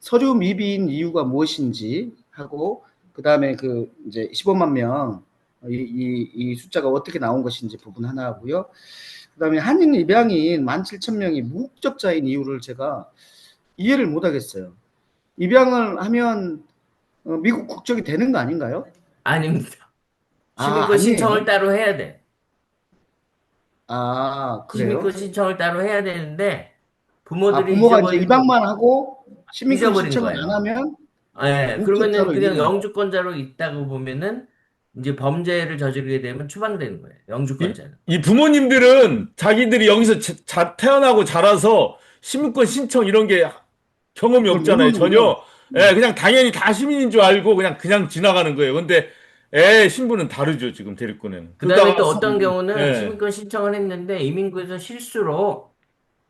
서류 미비인 이유가 무엇인지 하고 그다음에 그 이제 15만 명 이 숫자가 어떻게 나온 것인지 부분 하나 하고요. 그다음에 한인 입양인 17,000명이 무국적자인 이유를 제가 이해를 못 하겠어요. 입양을 하면 미국 국적이 되는 거 아닌가요? 아닙니다. 아, 시민권 아니에요? 신청을 따로 해야 돼. 아, 그래요? 시민권 신청을 따로 해야 되는데 부모들이 부모가 이제 잊어버린 입양만 하고 시민권 잊어버린 신청을 거예요. 안 하면 네, 그러면은 무국적자로 그냥 인정한다. 영주권자로 있다고 보면은 이제 범죄를 저지르게 되면 추방되는 거예요. 영주권자는. 이 부모님들은 자기들이 여기서 태어나고 자라서 시민권 신청 이런 게 경험이 그걸 없잖아요. 모르는군요. 전혀. 예, 그냥 당연히 다 시민인 줄 알고 그냥 지나가는 거예요. 근데 애 신분은 다르죠, 지금 대립권에는. 그다음에 또 그러니까 어떤 경우는 예. 시민권 신청을 했는데 이민부에서 실수로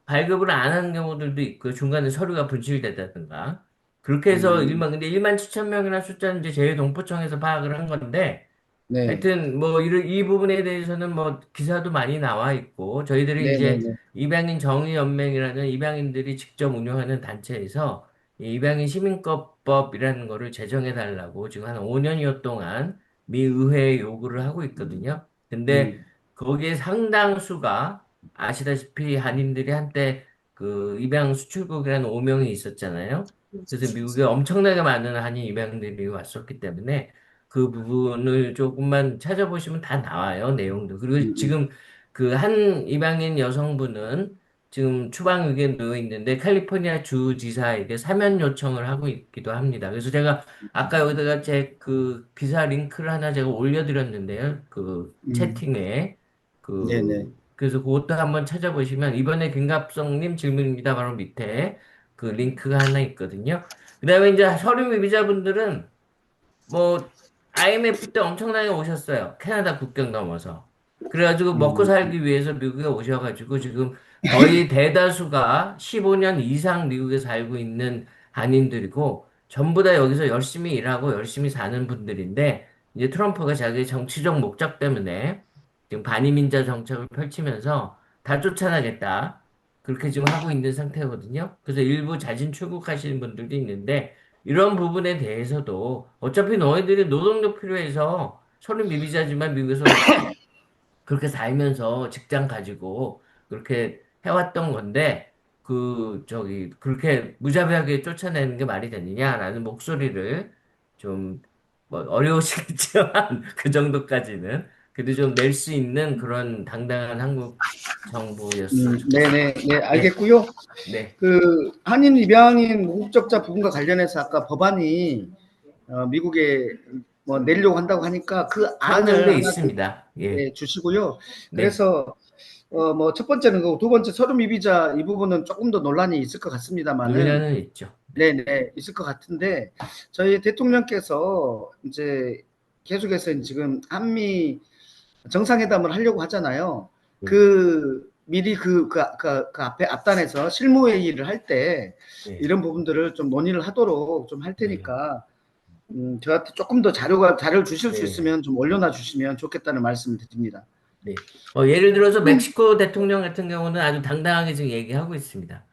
발급을 안 한 경우들도 있고 중간에 서류가 분실됐다든가 그렇게 해서 근데 1만 7천 명이라는 숫자는 이제 재외동포청에서 파악을 한 건데 네. 하여튼 뭐 이 부분에 대해서는 뭐 기사도 많이 나와 있고 저희들이 이제 네네네. 입양인 정의연맹이라는 입양인들이 직접 운영하는 단체에서 이 입양인 시민권법이라는 거를 제정해 달라고 지금 한 5년여 동안 미 의회에 요구를 하고 있거든요. 근데 거기에 상당수가 아시다시피 한인들이 한때 그 입양 수출국이라는 오명이 있었잖아요. 그래서 미국에 엄청나게 많은 한인 입양들이 왔었기 때문에 그 부분을 조금만 찾아보시면 다 나와요, 내용도. 그리고 지금 그 한 입양인 여성분은 지금 추방 의견 놓여 있는데 캘리포니아 주지사에게 사면 요청을 하고 있기도 합니다. 그래서 제가 아까 여기다가 제 그 기사 링크를 하나 제가 올려드렸는데요. 그 채팅에 네네. 그래서 그것도 한번 찾아보시면 이번에 김갑성님 질문입니다. 바로 밑에 그 링크가 하나 있거든요. 그다음에 이제 서류 미비자분들은 뭐 IMF 때 엄청나게 오셨어요. 캐나다 국경 넘어서. 그래가지고 먹고 살기 위해서 미국에 오셔가지고 지금 거의 대다수가 15년 이상 미국에 살고 있는 한인들이고 전부 다 여기서 열심히 일하고 열심히 사는 분들인데 이제 트럼프가 자기 정치적 목적 때문에 지금 반이민자 정책을 펼치면서 다 쫓아나겠다. 그렇게 지금 하고 있는 상태거든요. 그래서 일부 자진 출국하시는 분들도 있는데 이런 부분에 대해서도 어차피 너희들이 노동력 필요해서 서른 미비자지만 미국에서 그렇게 살면서 직장 가지고 그렇게 해왔던 건데 그렇게 무자비하게 쫓아내는 게 말이 되느냐라는 목소리를 좀 뭐 어려우시겠지만 그 정도까지는 그래도 좀 낼 수 있는 그런 당당한 한국 정부였으면 좋겠습니다. 네네, 네, 알겠고요. 네. 그 한인 입양인 무국적자 부분과 관련해서 아까 법안이 미국에 뭐 내려고 한다고 하니까 그 안을 협력돼 하나 있습니다. 예. 주시고요. 네. 그래서 뭐 첫 번째는 그거, 두 번째 서류 미비자 이 부분은 조금 더 논란이 있을 것 같습니다만은 논란은 있죠. 네네 있을 것 같은데 저희 대통령께서 이제 계속해서 지금 한미 정상회담을 하려고 하잖아요. 미리 그 앞에 앞단에서 실무회의를 할 때 이런 부분들을 좀 논의를 하도록 좀 할 테니까 저한테 조금 더 자료를 주실 수 있으면 좀 올려놔 주시면 좋겠다는 말씀을 드립니다. 네. 예를 들어서 멕시코 대통령 같은 경우는 아주 당당하게 지금 얘기하고 있습니다.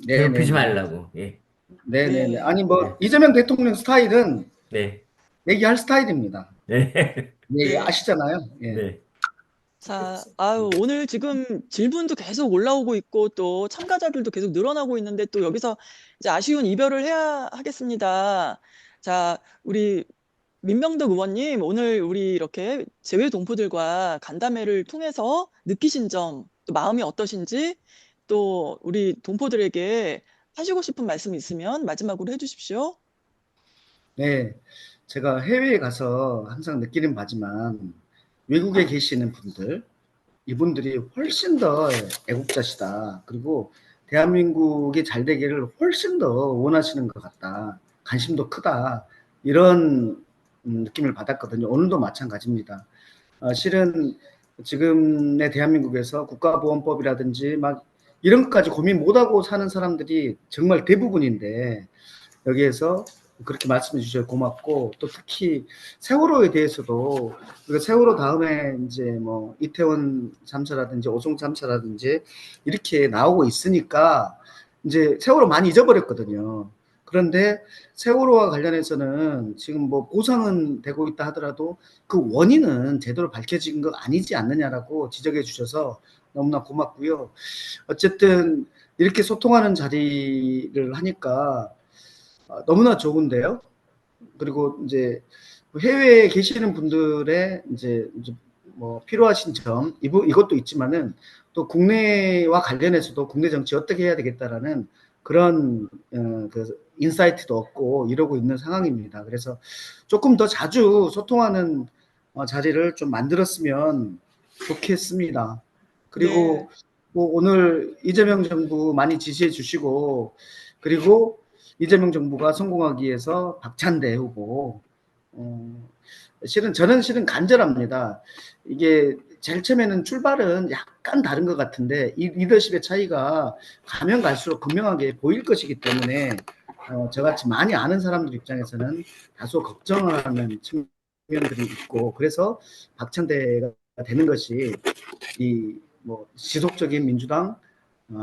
괴롭히지 말라고. 예. 네네네. 아니 뭐 이재명 대통령 스타일은 네. 얘기할 스타일입니다. 네. 네, 아시잖아요. 예. 네. 자, 오늘 지금 질문도 계속 올라오고 있고 또 참가자들도 계속 늘어나고 있는데 또 여기서 이제 아쉬운 이별을 해야 하겠습니다. 자, 우리 민명덕 의원님, 오늘 우리 이렇게 재외 동포들과 간담회를 통해서 느끼신 점, 또 마음이 어떠신지, 또 우리 동포들에게 하시고 싶은 말씀 있으면 마지막으로 해주십시오. 네, 제가 해외에 가서 항상 느끼는 바지만 외국에 계시는 분들, 이분들이 훨씬 더 애국자시다. 그리고 대한민국이 잘 되기를 훨씬 더 원하시는 것 같다. 관심도 크다. 이런 느낌을 받았거든요. 오늘도 마찬가지입니다. 실은 지금의 대한민국에서 국가보안법이라든지 막 이런 것까지 고민 못하고 사는 사람들이 정말 대부분인데 여기에서 그렇게 말씀해 주셔서 고맙고 또 특히 세월호에 대해서도 우리가 세월호 다음에 이제 뭐 이태원 참사라든지 오송 참사라든지 이렇게 나오고 있으니까 이제 세월호 많이 잊어버렸거든요. 그런데 세월호와 관련해서는 지금 뭐 보상은 되고 있다 하더라도 그 원인은 제대로 밝혀진 거 아니지 않느냐라고 지적해 주셔서 너무나 고맙고요. 어쨌든 이렇게 소통하는 자리를 하니까 너무나 좋은데요. 그리고 이제 해외에 계시는 분들의 이제 뭐 필요하신 점 이것도 있지만은 또 국내와 관련해서도 국내 정치 어떻게 해야 되겠다라는 그런 그 인사이트도 얻고 이러고 있는 상황입니다. 그래서 조금 더 자주 소통하는 자리를 좀 만들었으면 좋겠습니다. 그리고 네. 뭐 오늘 이재명 정부 많이 지지해 주시고, 그리고 이재명 정부가 성공하기 위해서 박찬대 후보, 저는 간절합니다. 이게 제일 처음에는 출발은 약간 다른 것 같은데 이 리더십의 차이가 가면 갈수록 분명하게 보일 것이기 때문에 저같이 많이 아는 사람들 입장에서는 다소 걱정을 하는 측면들이 있고, 그래서 박찬대가 되는 것이 이 뭐 지속적인 민주당,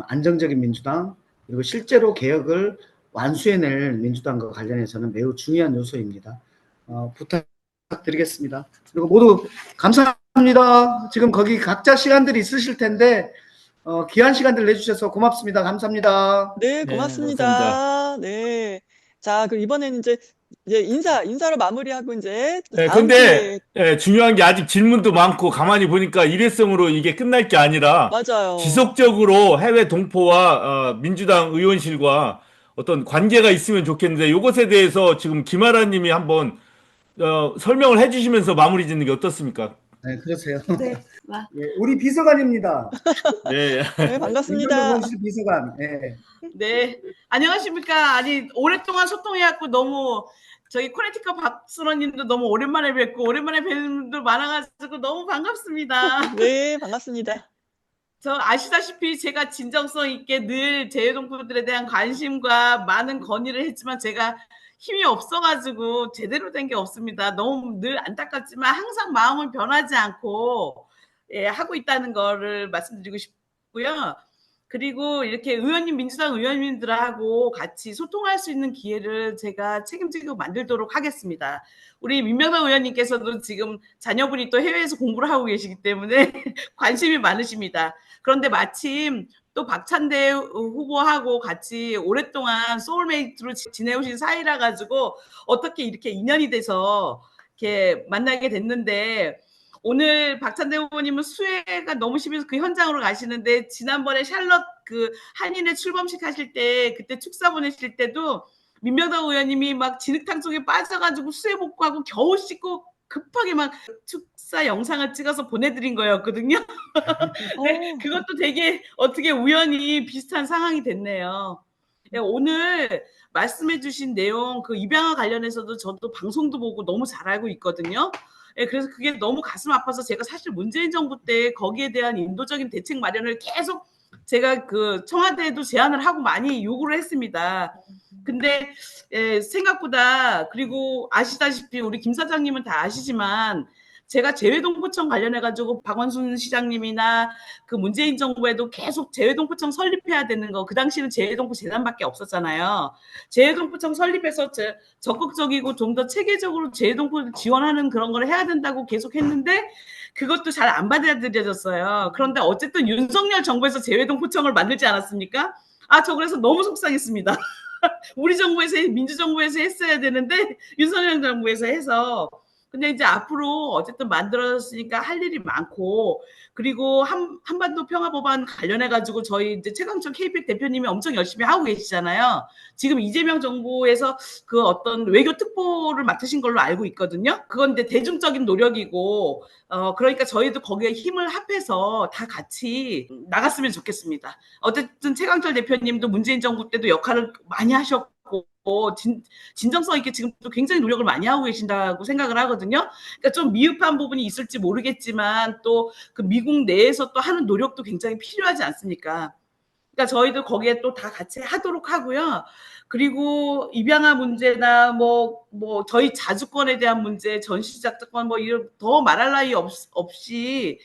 안정적인 민주당, 그리고 실제로 개혁을 완수해낼 민주당과 관련해서는 매우 중요한 요소입니다. 부탁드리겠습니다. 그리고 모두 감사합니다. 지금 거기 각자 시간들이 있으실 텐데 귀한 시간들 내주셔서 고맙습니다. 감사합니다. 네, 네, 고맙습니다. 감사합니다. 네. 자, 그럼 이번에는 이제 인사로 마무리하고 이제 네, 다음 근데 기회에 중요한 게 아직 질문도 많고 가만히 보니까 일회성으로 이게 끝날 게 아니라 맞아요. 지속적으로 해외 동포와 민주당 의원실과 어떤 관계가 있으면 좋겠는데 이것에 대해서 지금 김아라 님이 한번 설명을 해주시면서 마무리 짓는 게 어떻습니까? 네, 그러세요. 네. 예, 우리 비서관입니다. 네. 네, 김현정 반갑습니다. 의원실 비서관. 네. 네, 안녕하십니까. 아니, 오랫동안 소통해갖고 너무, 저희 코네티컷 박순원님도 너무 오랜만에 뵙고, 오랜만에 뵙는 분들 많아가지고 너무 반갑습니다. 네, 반갑습니다. 저 아시다시피 제가 진정성 있게 늘 재외동포들에 대한 관심과 많은 건의를 했지만 제가 힘이 없어가지고 제대로 된 게 없습니다. 너무 늘 안타깝지만 항상 마음은 변하지 않고 하고 있다는 거를 말씀드리고 싶고요. 그리고 이렇게 민주당 의원님들하고 같이 소통할 수 있는 기회를 제가 책임지고 만들도록 하겠습니다. 우리 민명당 의원님께서도 지금 자녀분이 또 해외에서 공부를 하고 계시기 때문에 관심이 많으십니다. 그런데 마침 또 박찬대 후보하고 같이 오랫동안 소울메이트로 지내오신 사이라 가지고 어떻게 이렇게 인연이 돼서 이렇게 만나게 됐는데, 오늘 박찬대 후보님은 수혜가 너무 심해서 그 현장으로 가시는데, 지난번에 샬럿 그 한인회 출범식 하실 때 그때 축사 보내실 때도 민명당 의원님이 막 진흙탕 속에 빠져가지고 수혜 복구하고 겨우 씻고 급하게 막 축사 영상을 찍어서 보내드린 거였거든요. 네, 그것도 되게 어떻게 우연히 비슷한 상황이 됐네요. 네, 오늘 말씀해주신 내용 그 입양아 관련해서도 저도 방송도 보고 너무 잘 알고 있거든요. 네, 그래서 그게 너무 가슴 아파서 제가 사실 문재인 정부 때 거기에 대한 인도적인 대책 마련을 계속 제가 그 청와대에도 제안을 하고 많이 요구를 했습니다. 근데 생각보다, 그리고 아시다시피 우리 김 사장님은 다 아시지만 제가 재외동포청 관련해가지고 박원순 시장님이나 그 문재인 정부에도 계속 재외동포청 설립해야 되는 거, 그 당시는 재외동포 재단밖에 없었잖아요. 재외동포청 설립해서 적극적이고 좀 더 체계적으로 재외동포를 지원하는 그런 걸 해야 된다고 계속 했는데 그것도 잘 안 받아들여졌어요. 그런데 어쨌든 윤석열 정부에서 재외동포청을 만들지 않았습니까? 저 그래서 너무 속상했습니다. 우리 정부에서, 민주정부에서 했어야 되는데 윤석열 정부에서 해서. 근데 이제 앞으로 어쨌든 만들어졌으니까 할 일이 많고, 그리고 한반도 평화법안 관련해가지고 저희 이제 최강철 KPEC 대표님이 엄청 열심히 하고 계시잖아요. 지금 이재명 정부에서 그 어떤 외교 특보를 맡으신 걸로 알고 있거든요. 그건 이제 대중적인 노력이고, 그러니까 저희도 거기에 힘을 합해서 다 같이 나갔으면 좋겠습니다. 어쨌든 최강철 대표님도 문재인 정부 때도 역할을 많이 하셨고, 진정성 있게 지금 또 굉장히 노력을 많이 하고 계신다고 생각을 하거든요. 그러니까 좀 미흡한 부분이 있을지 모르겠지만 또 그 미국 내에서 또 하는 노력도 굉장히 필요하지 않습니까? 그러니까 저희도 거기에 또 다 같이 하도록 하고요. 그리고 입양아 문제나 뭐 저희 자주권에 대한 문제, 전시작권 뭐 이런 더 말할 나위 없이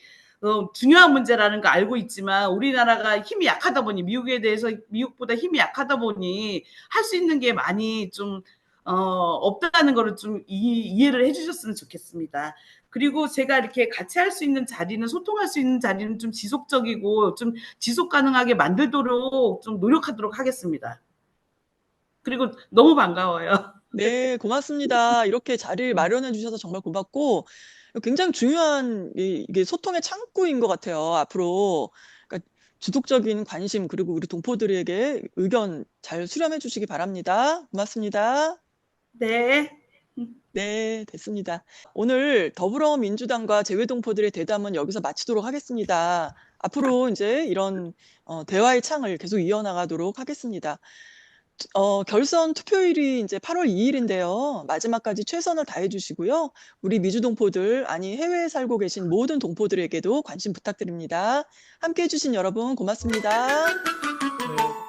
중요한 문제라는 거 알고 있지만 우리나라가 힘이 약하다 보니, 미국에 대해서 미국보다 힘이 약하다 보니 할 수 있는 게 많이 좀 없다는 거를 좀 이해를 해주셨으면 좋겠습니다. 그리고 제가 이렇게 같이 할 수 있는 자리는, 소통할 수 있는 자리는 좀 지속적이고 좀 지속 가능하게 만들도록 좀 노력하도록 하겠습니다. 그리고 너무 반가워요. 네, 고맙습니다. 이렇게 자리를 마련해 주셔서 정말 고맙고, 굉장히 중요한 이게 소통의 창구인 것 같아요. 앞으로 그러니까 지속적인 관심, 그리고 우리 동포들에게 의견 잘 수렴해 주시기 바랍니다. 고맙습니다. 네. 네, 됐습니다. 오늘 더불어민주당과 재외동포들의 대담은 여기서 마치도록 하겠습니다. 앞으로 이제 이런 대화의 창을 계속 이어나가도록 하겠습니다. 결선 투표일이 이제 8월 2일인데요. 마지막까지 최선을 다해 주시고요. 우리 미주동포들, 아니 해외에 살고 계신 모든 동포들에게도 관심 부탁드립니다. 함께 해주신 여러분 고맙습니다. 네.